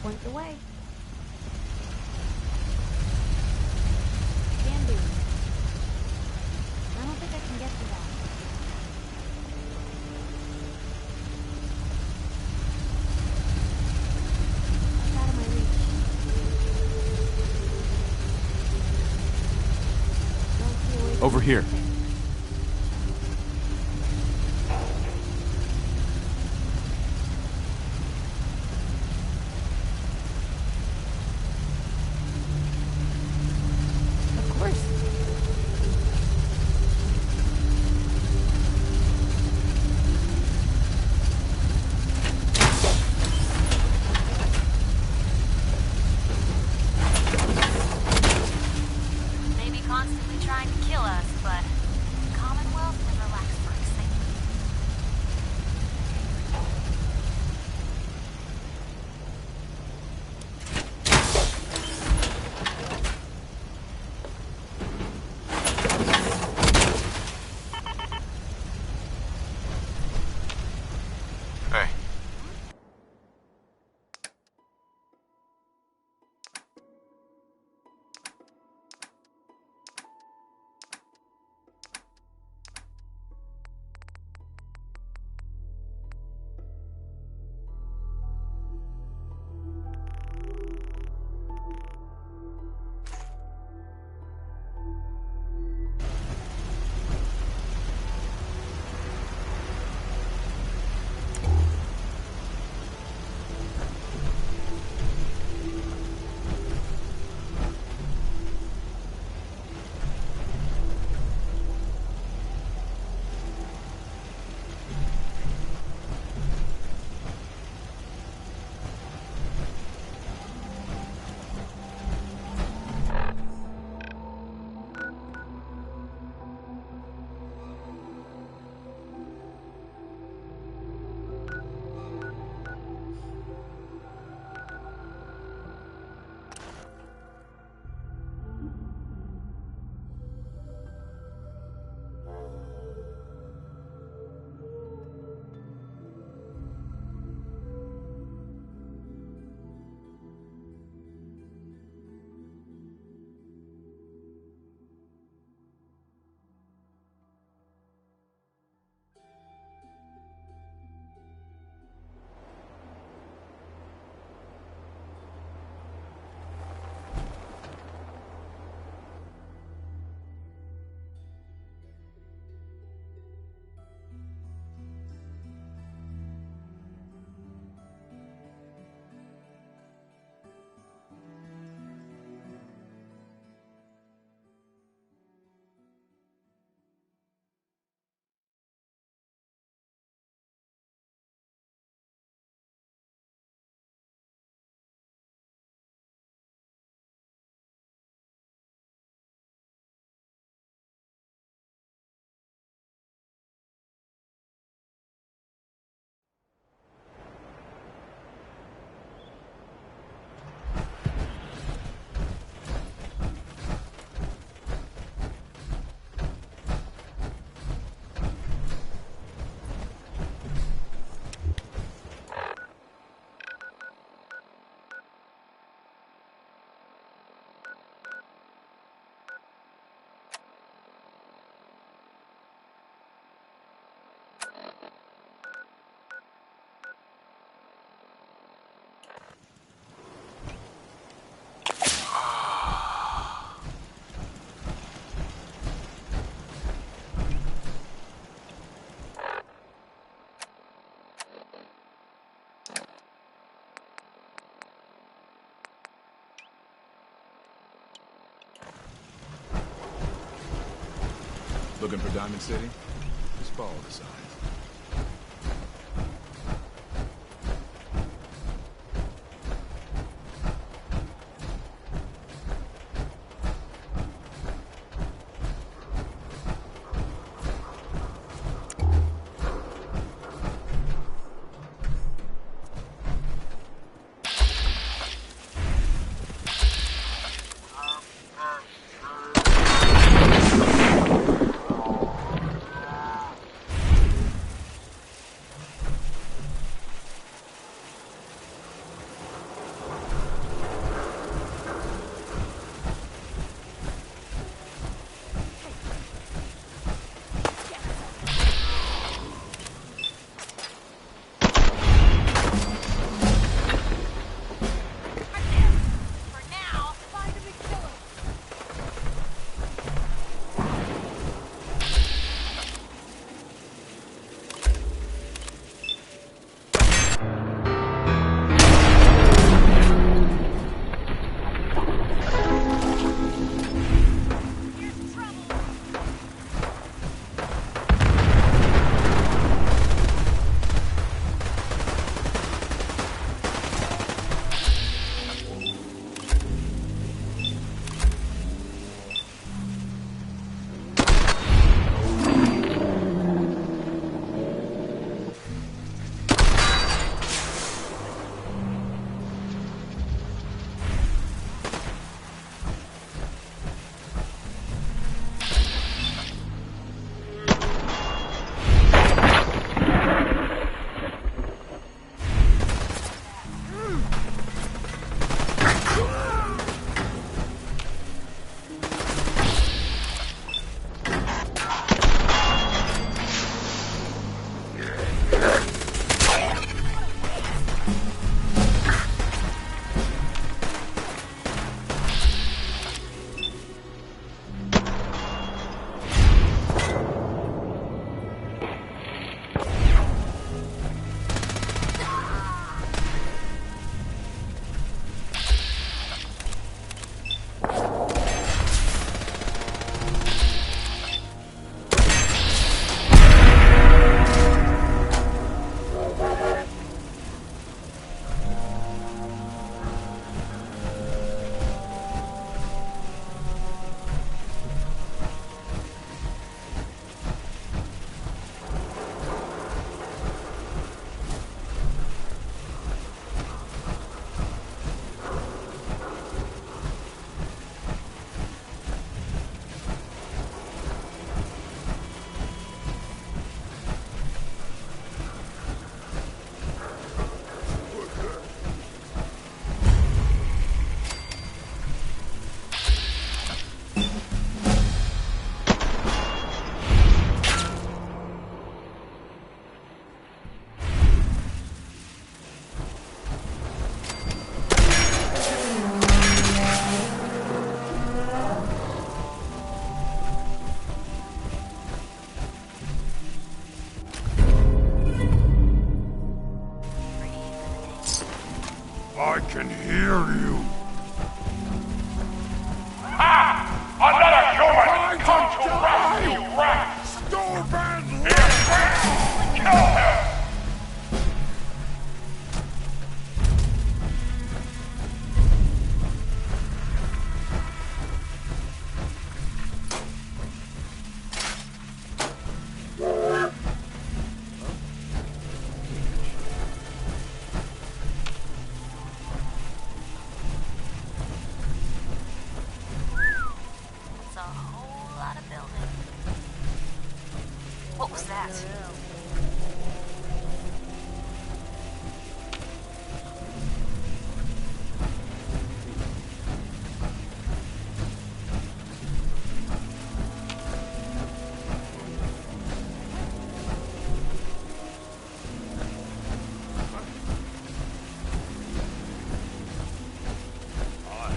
Point the way. Can do. I don't think I can get to that. That's out of my reach. Don't see a way to Over here. get there. Of course. Maybe constantly trying to kill us, but Commonwealth never lacks for excitement. Hey. Looking for Diamond City? Just follow the signs. that.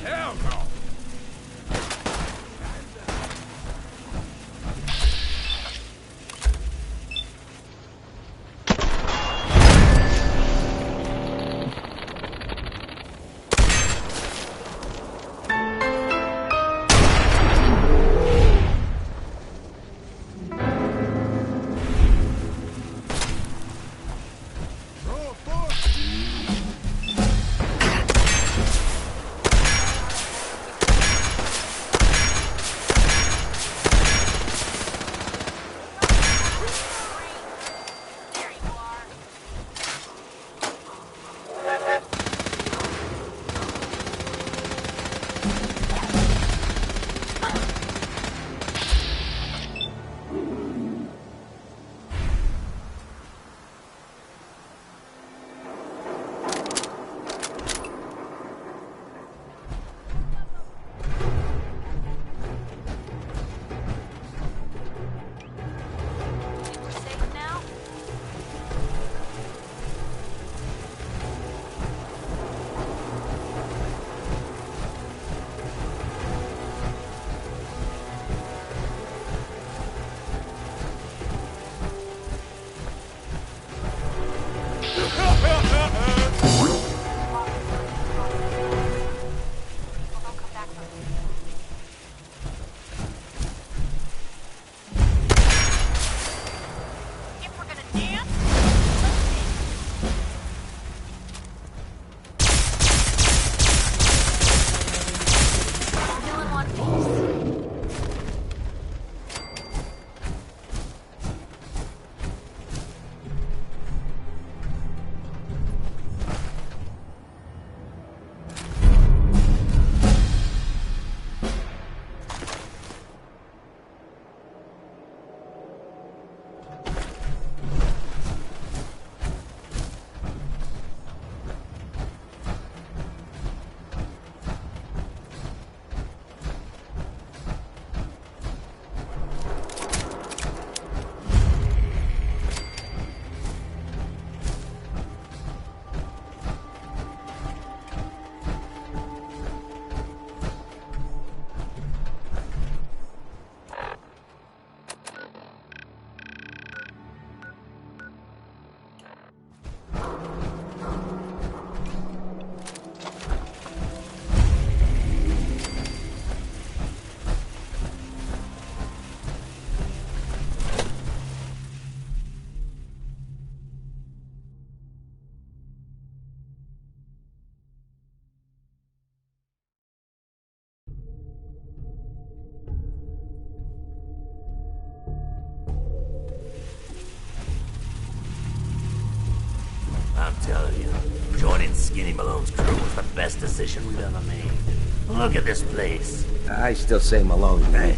Hell no! I'm telling you, joining Skinny Malone's crew was the best decision we've ever made. Look at this place. I still say Malone's bank.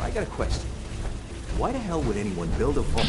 I got a question. Why the hell would anyone build a vault?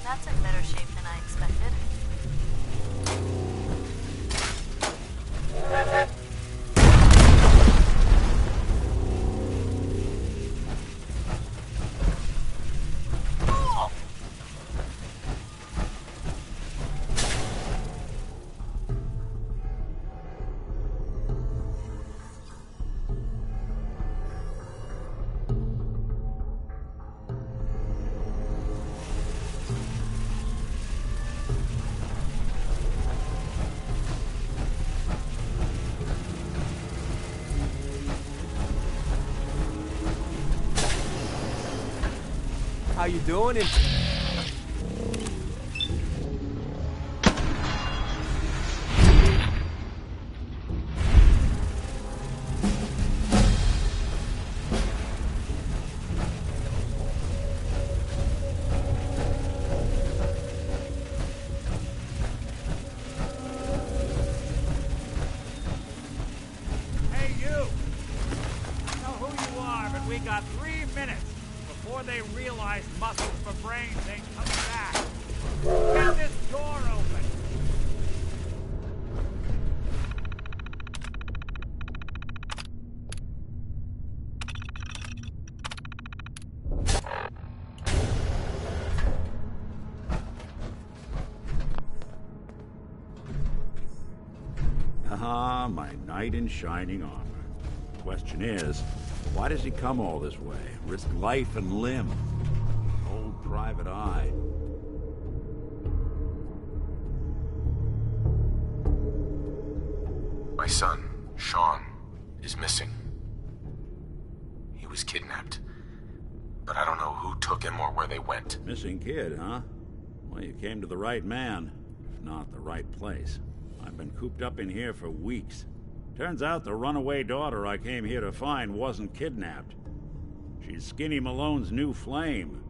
That's in better shape than I expected. How you doing? Hey, you! I know who you are, but we got 3 minutes before they realize muscles for brains ain't coming back. Get this door open! Ah, my knight in shining armor. Question is, why does he come all this way? Risk life and limb? Old Private Eye. My son, Sean, is missing. He was kidnapped. But I don't know who took him or where they went. Missing kid, huh? Well, you came to the right man, if not the right place. I've been cooped up in here for weeks. Turns out the runaway daughter I came here to find wasn't kidnapped. She's Skinny Malone's new flame.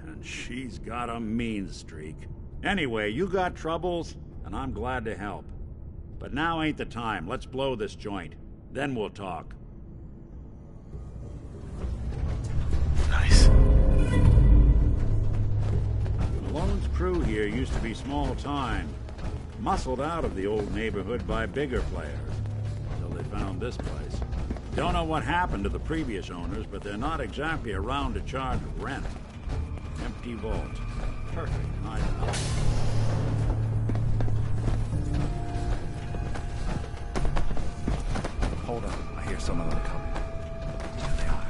And she's got a mean streak. Anyway, you got troubles, and I'm glad to help. But now ain't the time. Let's blow this joint. Then we'll talk. Nice. Malone's crew here used to be small time. Muscled out of the old neighborhood by bigger players. Until they found this place. Don't know what happened to the previous owners, but they're not exactly around to charge rent. Empty vault. Perfect hideout. Hold on. I hear some of them coming. There they are.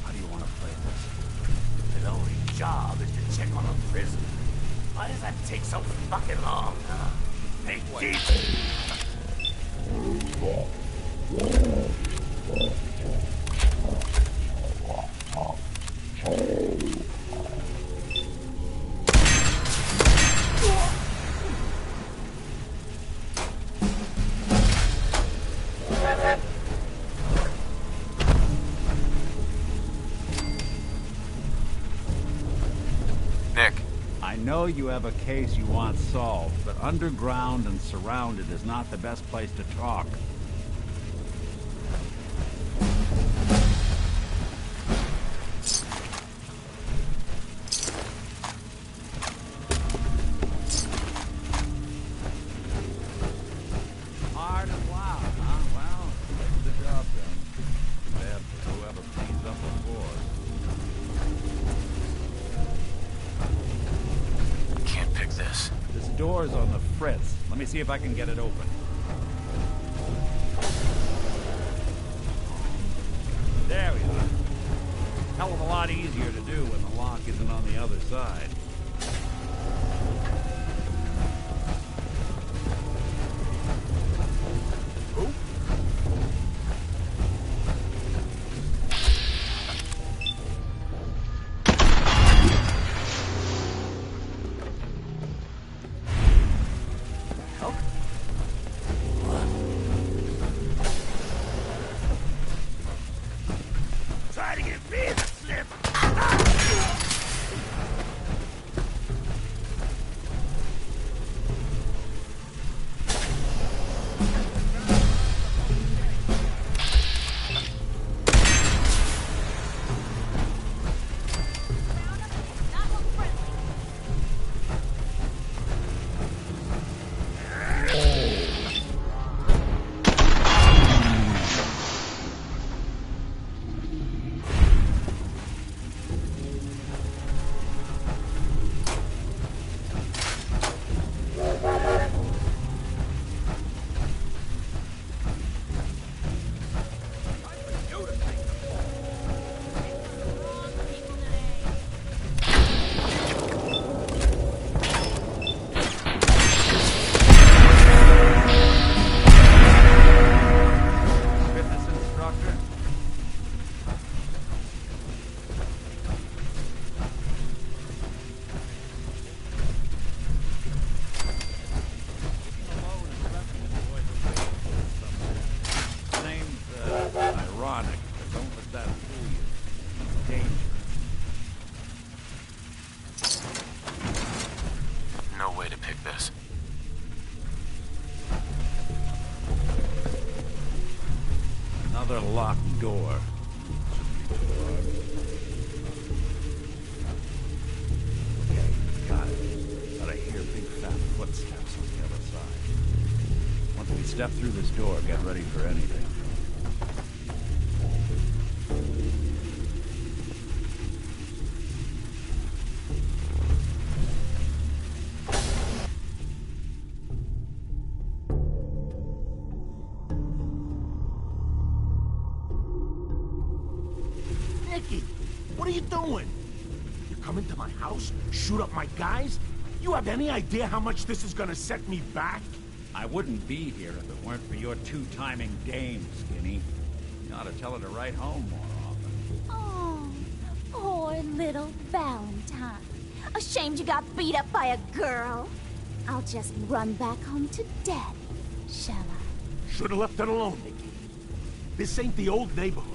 How do you want to play this? The only job is to check on a prison. Why does that take so fucking long, huh? Hey, Chief! I know you have a case you want solved, but underground and surrounded is not the best place to talk. Hard and loud, huh? Well, get the job done. Bad for whoever cleans up the floor. Can't pick this. This door's on the fritz. Let me see if I can get it open. There we are. Hell of a lot easier to do when the lock isn't on the other side. Try to get me the slip! Another locked door. Okay, got it. But I hear big fat footsteps on the other side. Once we step through this door, get ready for anything. Nicky, what are you doing? You come into my house, shoot up my guys? You have any idea how much this is gonna set me back? I wouldn't be here if it weren't for your two-timing dame, Skinny. You ought to tell her to write home more often. Oh, poor little Valentine. Ashamed you got beat up by a girl. I'll just run back home to Daddy, shall I? Should've left it alone, Nicky. This ain't the old neighborhood.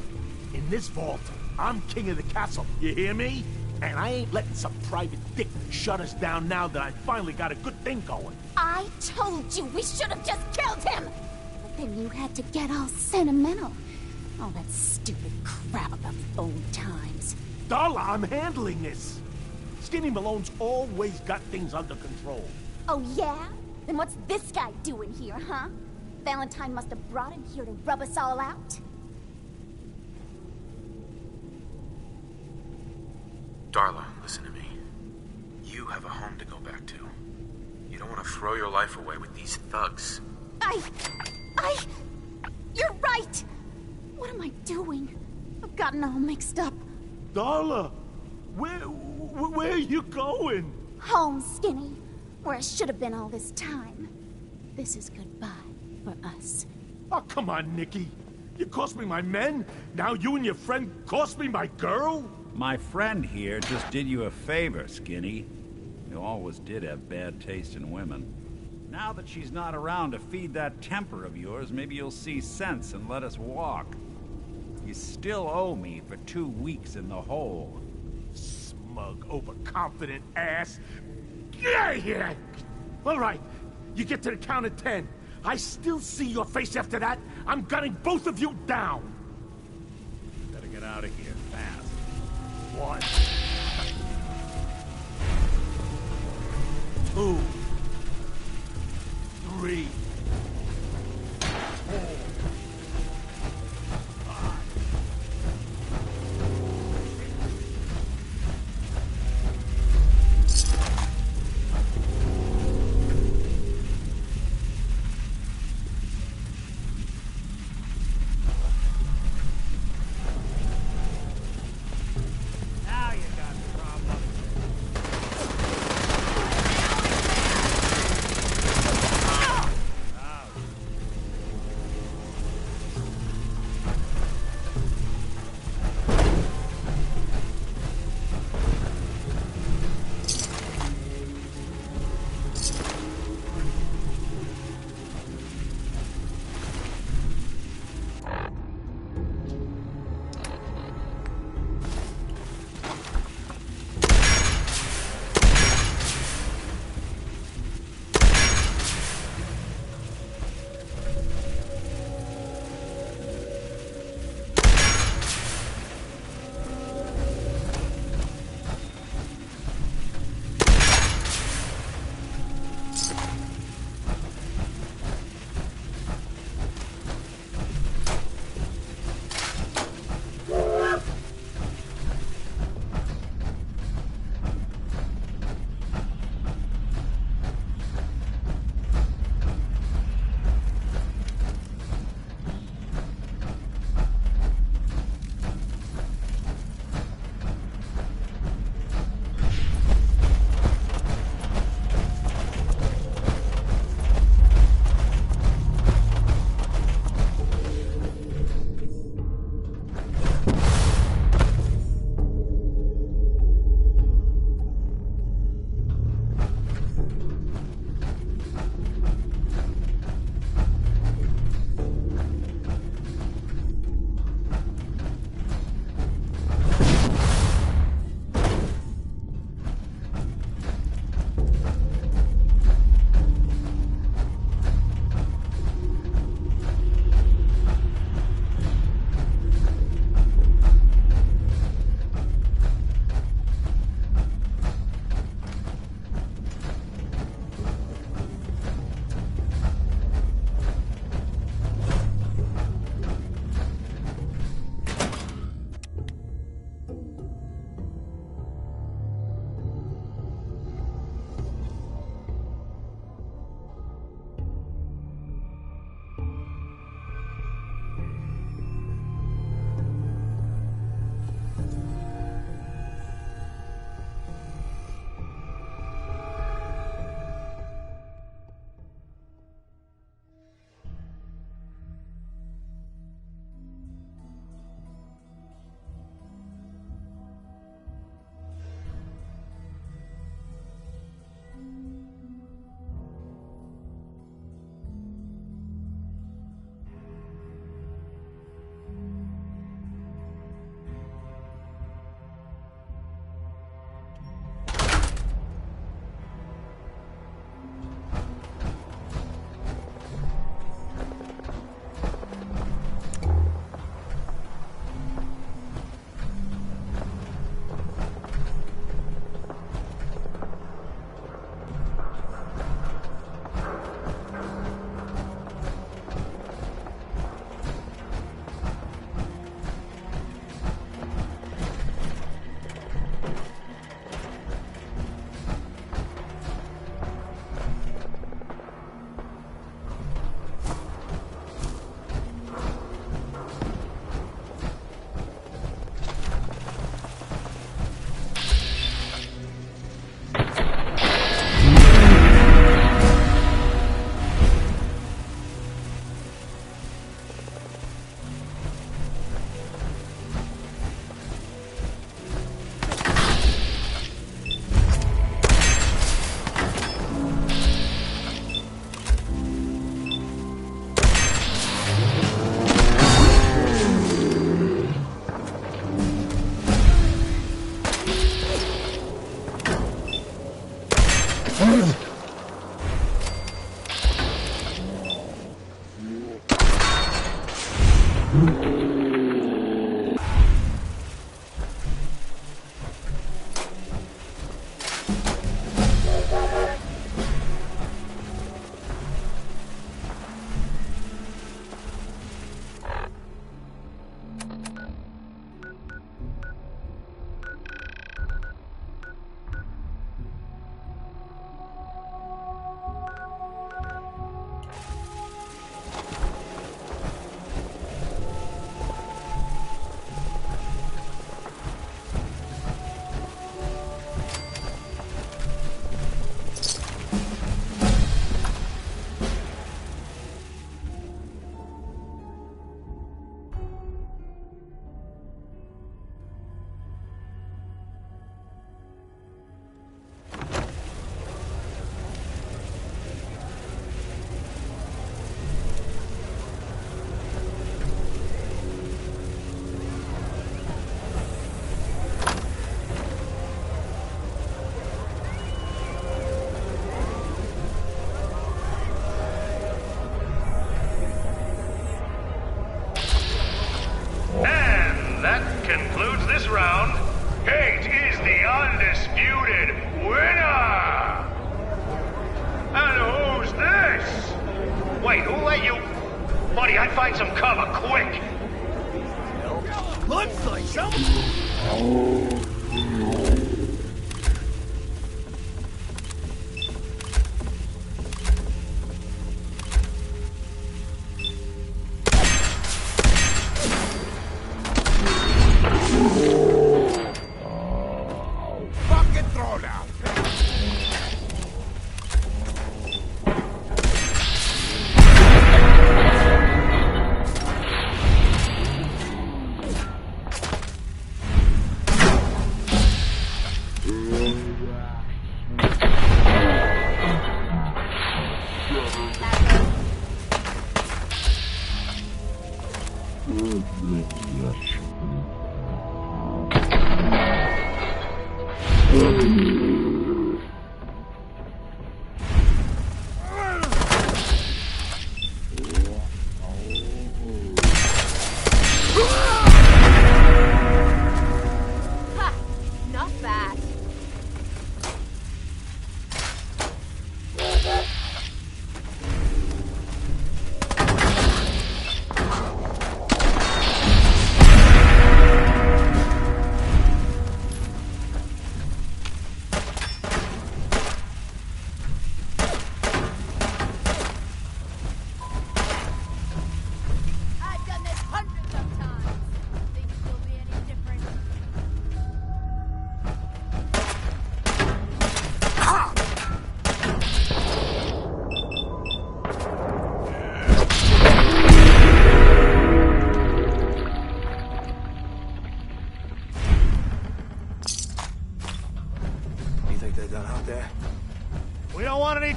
In this vault, I'm king of the castle, you hear me? And I ain't letting some private dick shut us down now that I finally got a good thing going. I told you we should have just killed him! But then you had to get all sentimental. All that stupid crap about the old times. Darla, I'm handling this. Skinny Malone's always got things under control. Oh yeah? Then what's this guy doing here, huh? Valentine must have brought him here to rub us all out? Darla, listen to me. You have a home to go back to. You don't want to throw your life away with these thugs. You're right! What am I doing? I've gotten all mixed up. Darla, where are you going? Home, Skinny. Where I should have been all this time. This is goodbye for us. Oh, come on, Nicky. You cost me my men, now you and your friend cost me my girl? My friend here just did you a favor, Skinny. You always did have bad taste in women. Now that she's not around to feed that temper of yours, maybe you'll see sense and let us walk. You still owe me for 2 weeks in the hole. Smug, overconfident ass. Get out of here! All right, you get to the count of 10. I still see your face after that. I'm gunning both of you down. Better get out of here, fast. 1, 2, 3, 4. Now you got the problem.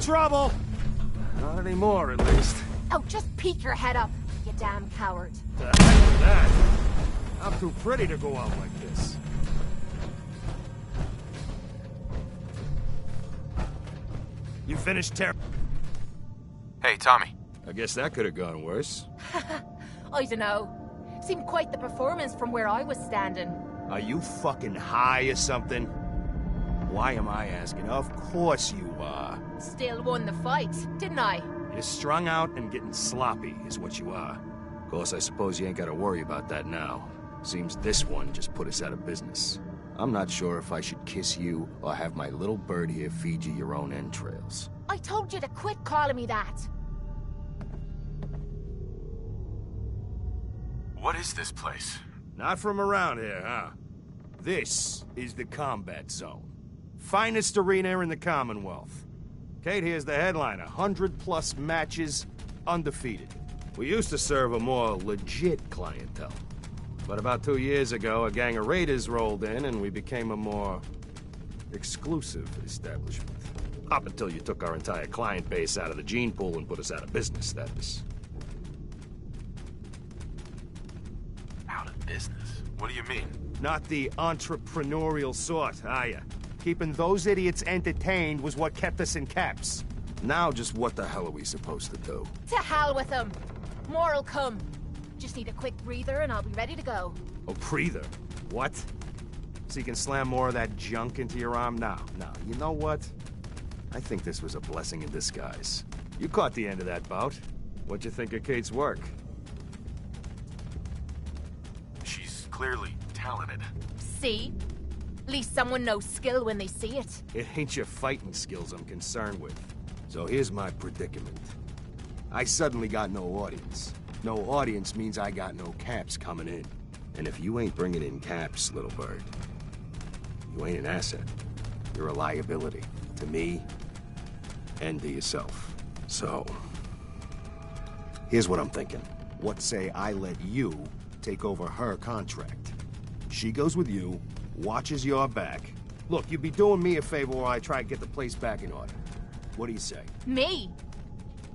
Trouble. Not anymore, at least. Oh, just peek your head up, you damn coward. The heck with that? I'm too pretty to go out like this. You finished, Hey, Tommy. I guess that could have gone worse. I dunno. Seemed quite the performance from where I was standing. Are you fucking high or something? Why am I asking? Of course you are. Still won the fight, didn't I? You're strung out and getting sloppy, is what you are. Of course, I suppose you ain't gotta worry about that now. Seems this one just put us out of business. I'm not sure if I should kiss you or have my little bird here feed you your own entrails. I told you to quit calling me that. What is this place? Not from around here, huh? This is the combat zone. Finest arena in the Commonwealth. Kate here's the headliner. 100+ matches, undefeated. We used to serve a more legit clientele. But about 2 years ago, a gang of raiders rolled in and we became a more exclusive establishment. Up until you took our entire client base out of the gene pool and put us out of business, that is. Out of business? What do you mean? Not the entrepreneurial sort, are ya? Keeping those idiots entertained was what kept us in caps. Now just what the hell are we supposed to do? To hell with them. More'll come. Just need a quick breather and I'll be ready to go. A breather? What? So you can slam more of that junk into your arm now? No, you know what? I think this was a blessing in disguise. You caught the end of that bout. What'd you think of Kate's work? She's clearly talented. See? At least someone knows skill when they see it. It ain't your fighting skills I'm concerned with. So here's my predicament. I suddenly got no audience. No audience means I got no caps coming in. And if you ain't bringing in caps, little bird, you ain't an asset. You're a liability. To me, and to yourself. So, here's what I'm thinking. What say I let you take over her contract? She goes with you, watches your back. Look, you'd be doing me a favor while I try to get the place back in order. What do you say? Me?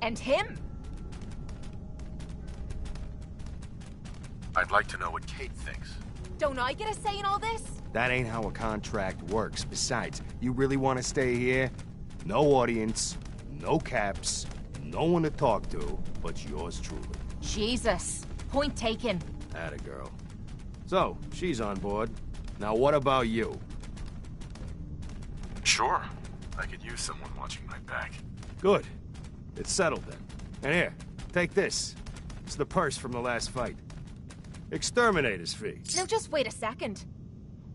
And him? I'd like to know what Kate thinks. Don't I get a say in all this? That ain't how a contract works. Besides, you really want to stay here? No audience, no caps, no one to talk to, but yours truly. Jesus. Point taken. Atta girl. So, she's on board. Now what about you? Sure. I could use someone watching my back. Good. It's settled then. And here, take this. It's the purse from the last fight. Exterminator's fee. Now just wait a second.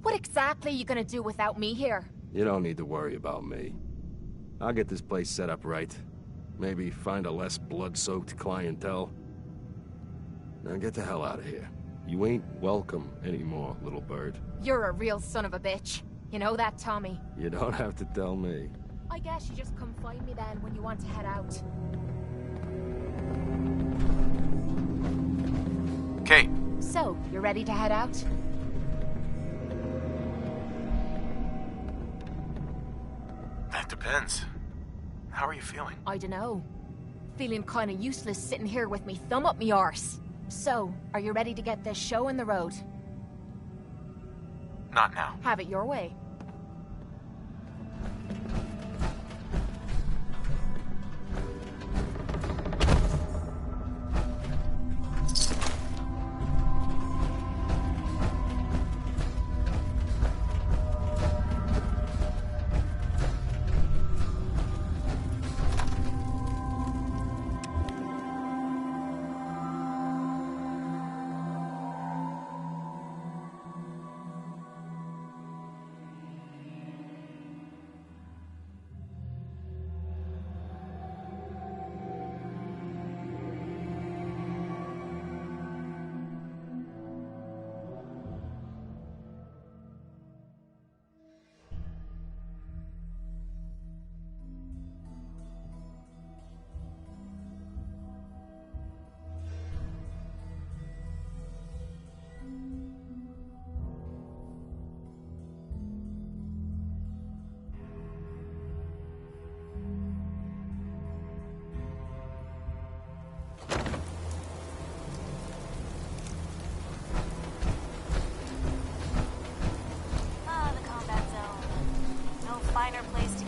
What exactly are you gonna do without me here? You don't need to worry about me. I'll get this place set up right. Maybe find a less blood-soaked clientele. Now get the hell out of here. You ain't welcome anymore, little bird. You're a real son of a bitch. You know that, Tommy? You don't have to tell me. I guess you just come find me then when you want to head out. Kate. So, you're ready to head out? That depends. How are you feeling? I dunno. Feeling kinda useless sitting here with me thumb up me arse. So, are you ready to get this show on the road? Not now. Have it your way.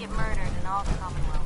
Murdered in all the Commonwealth.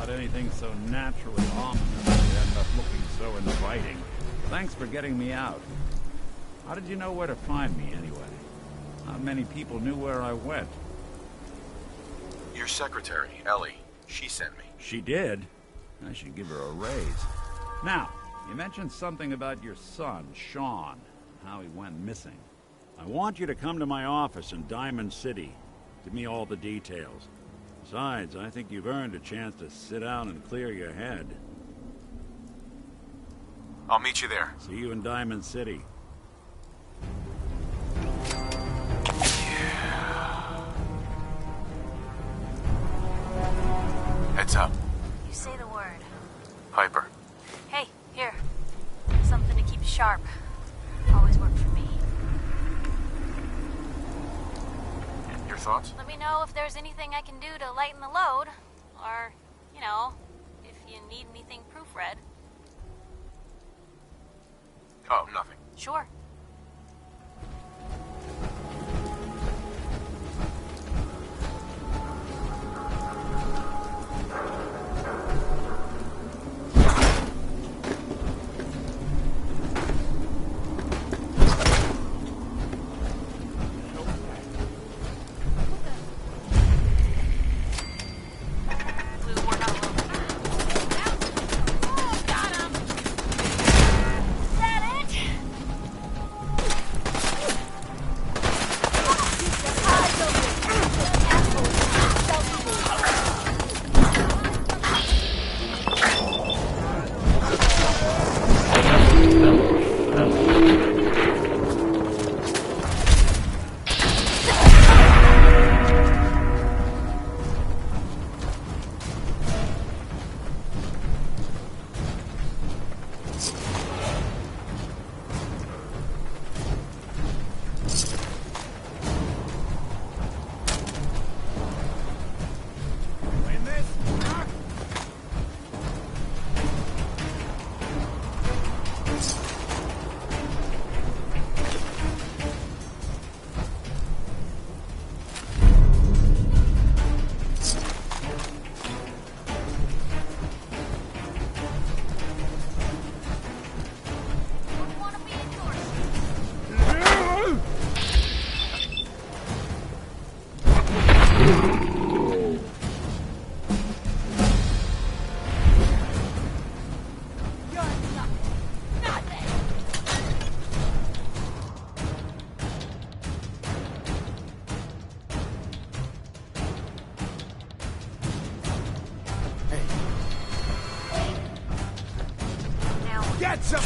Anything so naturally ominous would end up looking so inviting. Thanks for getting me out. How did you know where to find me, anyway? Not many people knew where I went. Your secretary, Ellie. She sent me. She did? I should give her a raise. Now, you mentioned something about your son, Sean, and how he went missing. I want you to come to my office in Diamond City. Give me all the details. Besides, I think you've earned a chance to sit down and clear your head. I'll meet you there. See you in Diamond City. Heads up. You say the word. Piper. Hey, here. Something to keep you sharp. Always worked for me. Your thoughts? Let me know if there's anything I can do to lighten the load. Or, you know, if you need anything proofread. Oh, nothing. Sure. Get some.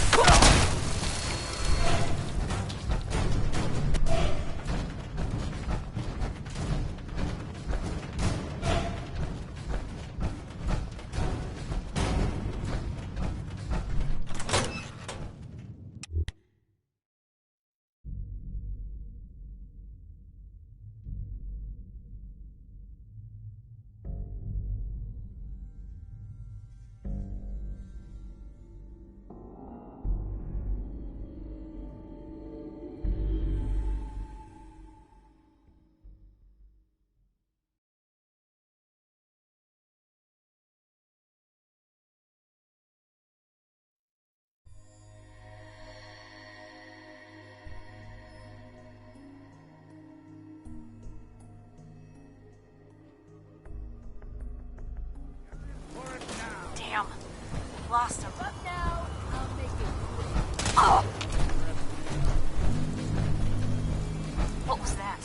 Damn. Lost him. Up now. I'll make it. Oh! What was that?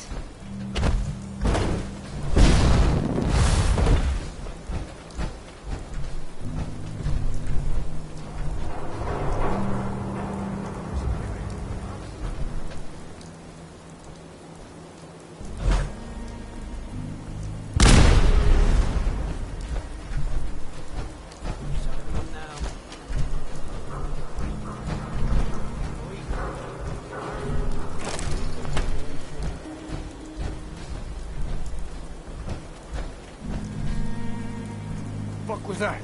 What was that?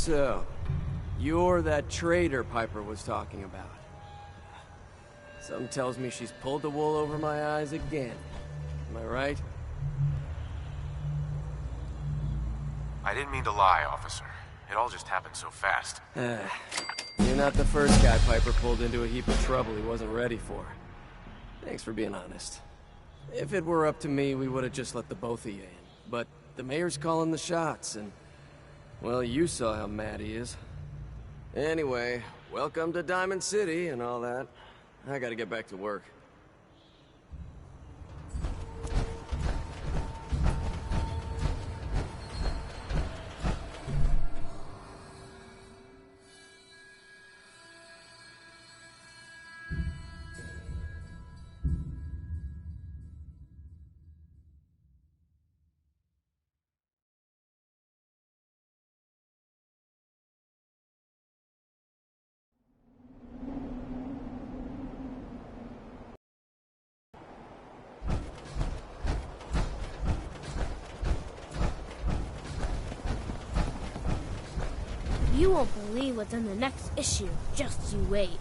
So, you're that traitor Piper was talking about. Something tells me she's pulled the wool over my eyes again. Am I right? I didn't mean to lie, officer. It all just happened so fast. You're not the first guy Piper pulled into a heap of trouble he wasn't ready for. Thanks for being honest. If it were up to me, we would have just let the both of you in. But the mayor's calling the shots, and... well, you saw how mad he is. Anyway, welcome to Diamond City and all that. I gotta get back to work. You won't believe what's in the next issue. Just you wait.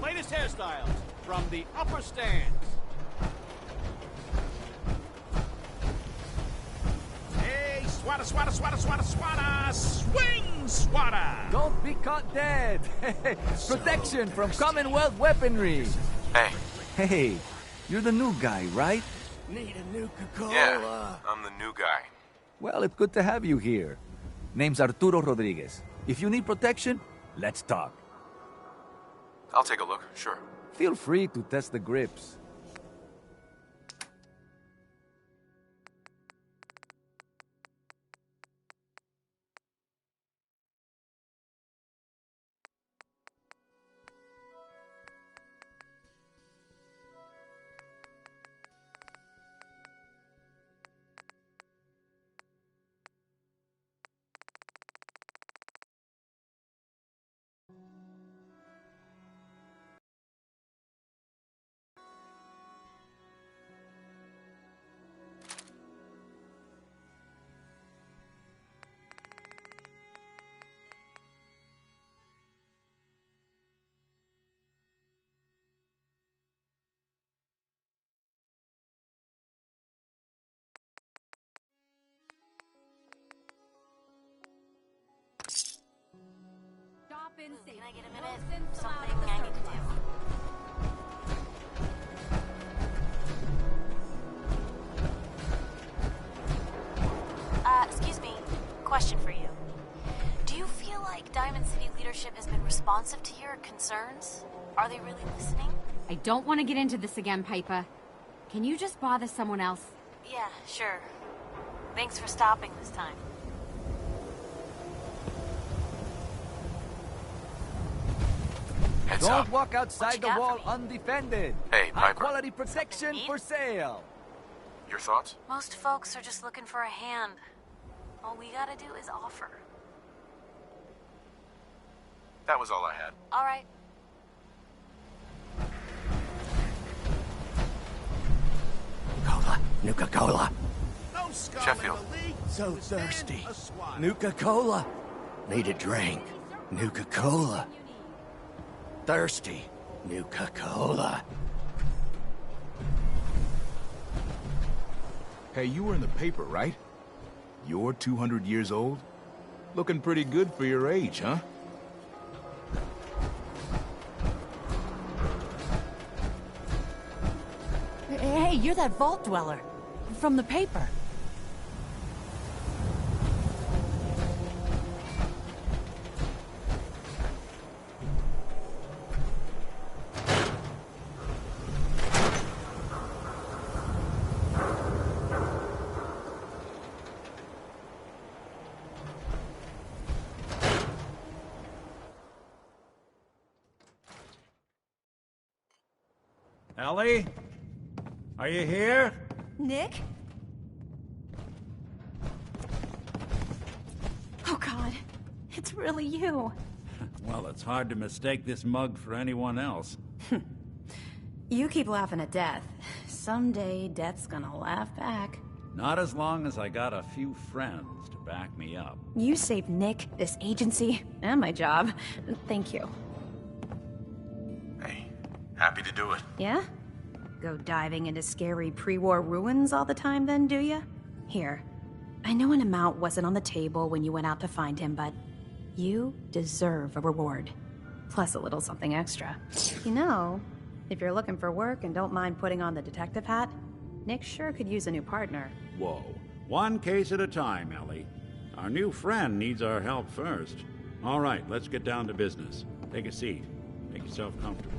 Latest hairstyles from the upper stands. Hey, swatter, swatter, swatter, swatter, swatter, swing, swatter. Don't be caught dead. Protection from Commonwealth weaponry. Hey. Hey, you're the new guy, right? Need a new Coca-Cola. Yeah, I'm the new guy. Well, it's good to have you here. Name's Arturo Rodriguez. If you need protection, let's talk. I'll take a look, sure. Feel free to test the grips. Can I get a minute? Something I need to do. Excuse me. Question for you. Do you feel like Diamond City leadership has been responsive to your concerns? Are they really listening? I don't want to get into this again, Piper. Can you just bother someone else? Yeah, sure. Thanks for stopping this time. Heads Don't up. walk outside the wall undefended. Hey, Piper. High-quality protection for sale. Your thoughts? Most folks are just looking for a hand. All we gotta do is offer. That was all I had. All right. Cola. Nuka-Cola. No skull Sheffield. in the league. So to stand thirsty. a swat. Nuka-Cola. Need a drink. Nuka-Cola. Thirsty. Nuka-Cola. Hey, you were in the paper, right? You're 200 years old? Looking pretty good for your age, huh? Hey, you're that vault dweller from the paper. Ellie? Are you here? Nick? Oh God, it's really you. Well, it's hard to mistake this mug for anyone else. You keep laughing at death. Someday, death's gonna laugh back. Not as long as I got a few friends to back me up. You saved Nick, this agency, and my job. Thank you. Hey, happy to do it. Yeah? Go diving into scary pre-war ruins all the time then, do ya? Here, I know an amount wasn't on the table when you went out to find him, but you deserve a reward. Plus a little something extra. You know, if you're looking for work and don't mind putting on the detective hat, Nick sure could use a new partner. Whoa. One case at a time, Ellie. Our new friend needs our help first. All right, let's get down to business. Take a seat. Make yourself comfortable.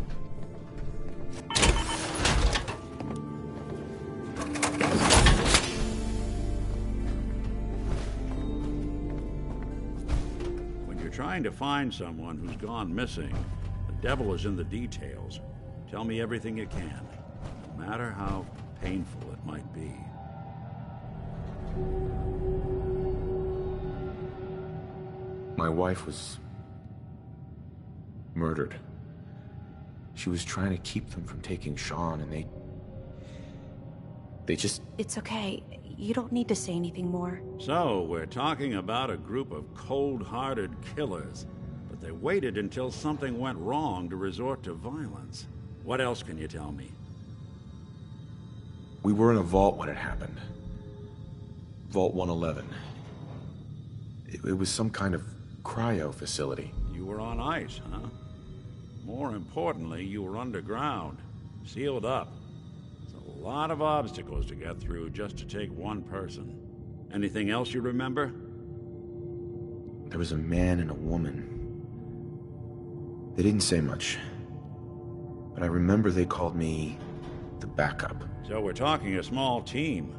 When you're trying to find someone who's gone missing, the devil is in the details. Tell me everything you can, no matter how painful it might be. My wife was murdered. She was trying to keep them from taking Sean, and they just... It's okay. You don't need to say anything more. So, we're talking about a group of cold-hearted killers, but they waited until something went wrong to resort to violence. What else can you tell me? We were in a vault when it happened. Vault 111. It was some kind of cryo facility. You were on ice, huh? More importantly, you were underground, sealed up. It's a lot of obstacles to get through just to take one person. Anything else you remember? There was a man and a woman. They didn't say much, but I remember they called me the backup. So we're talking a small team.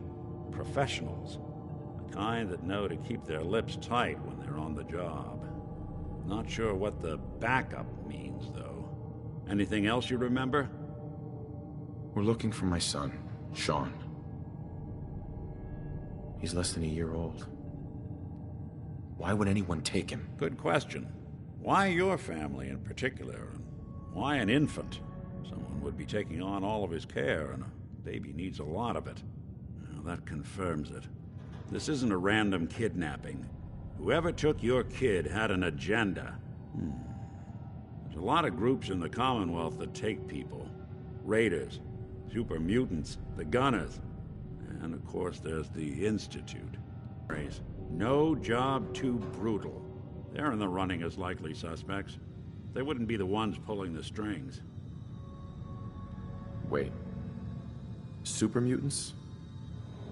Professionals. The kind that know to keep their lips tight when they're on the job. Not sure what the backup means, though. Anything else you remember? We're looking for my son, Sean. He's less than a year old. Why would anyone take him? Good question. Why your family in particular? And why an infant? Someone would be taking on all of his care, and a baby needs a lot of it. Well, that confirms it. This isn't a random kidnapping. Whoever took your kid had an agenda. There's a lot of groups in the Commonwealth that take people. Raiders, super mutants, the Gunners, and of course there's the Institute. No job too brutal. They're in the running as likely suspects. They wouldn't be the ones pulling the strings. Wait. Super mutants?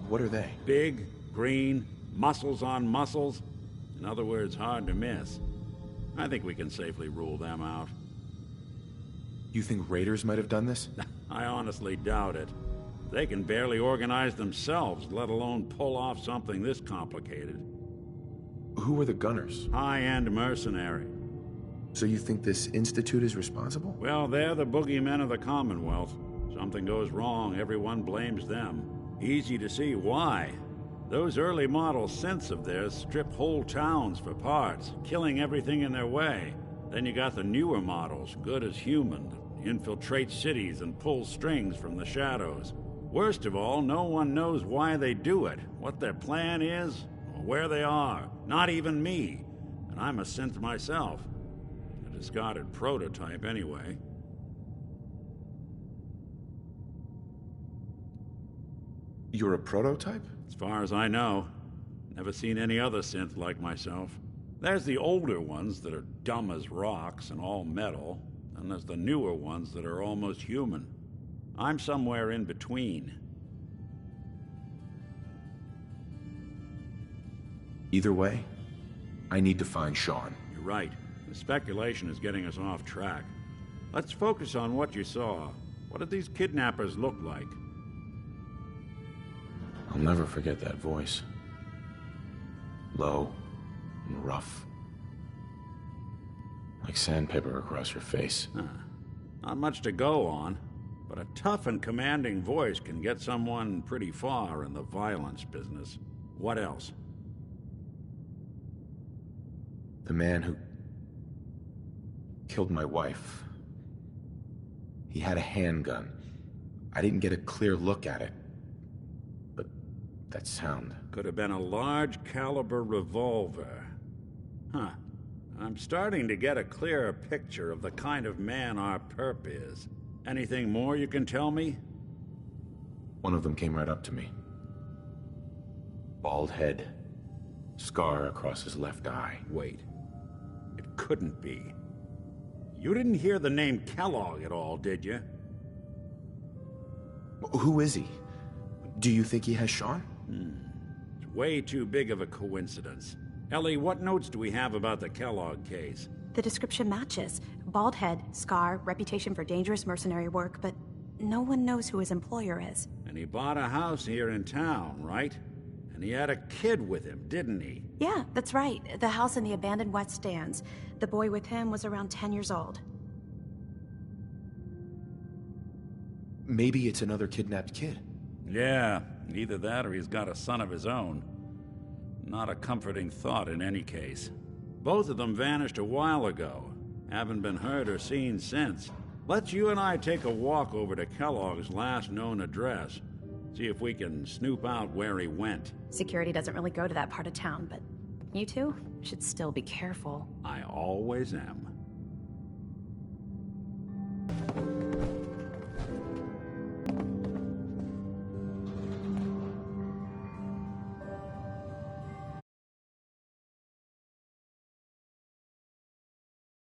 What are they? Big, green, muscles on muscles. In other words, hard to miss. I think we can safely rule them out. You think raiders might have done this? I honestly doubt it. They can barely organize themselves, let alone pull off something this complicated. Who are the Gunners? High-end mercenary. So you think this Institute is responsible? Well, they're the boogeymen of the Commonwealth. Something goes wrong, everyone blames them. Easy to see why. Those early model synths of theirs strip whole towns for parts, killing everything in their way. Then you got the newer models, good as human, that infiltrate cities and pull strings from the shadows. Worst of all, no one knows why they do it, what their plan is, or where they are. Not even me. And I'm a synth myself. A discarded prototype anyway. You're a prototype? As far as I know. Never seen any other synth like myself. There's the older ones that are dumb as rocks and all metal, and there's the newer ones that are almost human. I'm somewhere in between. Either way, I need to find Sean. You're right. The speculation is getting us off track. Let's focus on what you saw. What did these kidnappers look like? I'll never forget that voice. Low and rough. Like sandpaper across your face. Not much to go on, But a tough and commanding voice can get someone pretty far in the violence business. What else? The man who killed my wife. He had a handgun. I didn't get a clear look at it. But that sound... Could have been a large caliber revolver. Huh. I'm starting to get a clearer picture of the kind of man our perp is. Anything more you can tell me? One of them came right up to me. Bald head. Scar across his left eye. Wait. It couldn't be. You didn't hear the name Kellogg at all, did you? Who is he? Do you think he has Sean? It's way too big of a coincidence. Ellie, what notes do we have about the Kellogg case? The description matches. Bald head, scar, reputation for dangerous mercenary work, but no one knows who his employer is. And he bought a house here in town, right? And he had a kid with him, didn't he? Yeah, that's right. The house in the abandoned West Stands. The boy with him was around 10 years old. Maybe it's another kidnapped kid. Yeah, either that or he's got a son of his own. Not a comforting thought in any case. Both of them vanished a while ago. Haven't been heard or seen since. Let's you and I take a walk over to Kellogg's last known address. See if we can snoop out where he went. Security doesn't really go to that part of town, but you two should still be careful. I always am.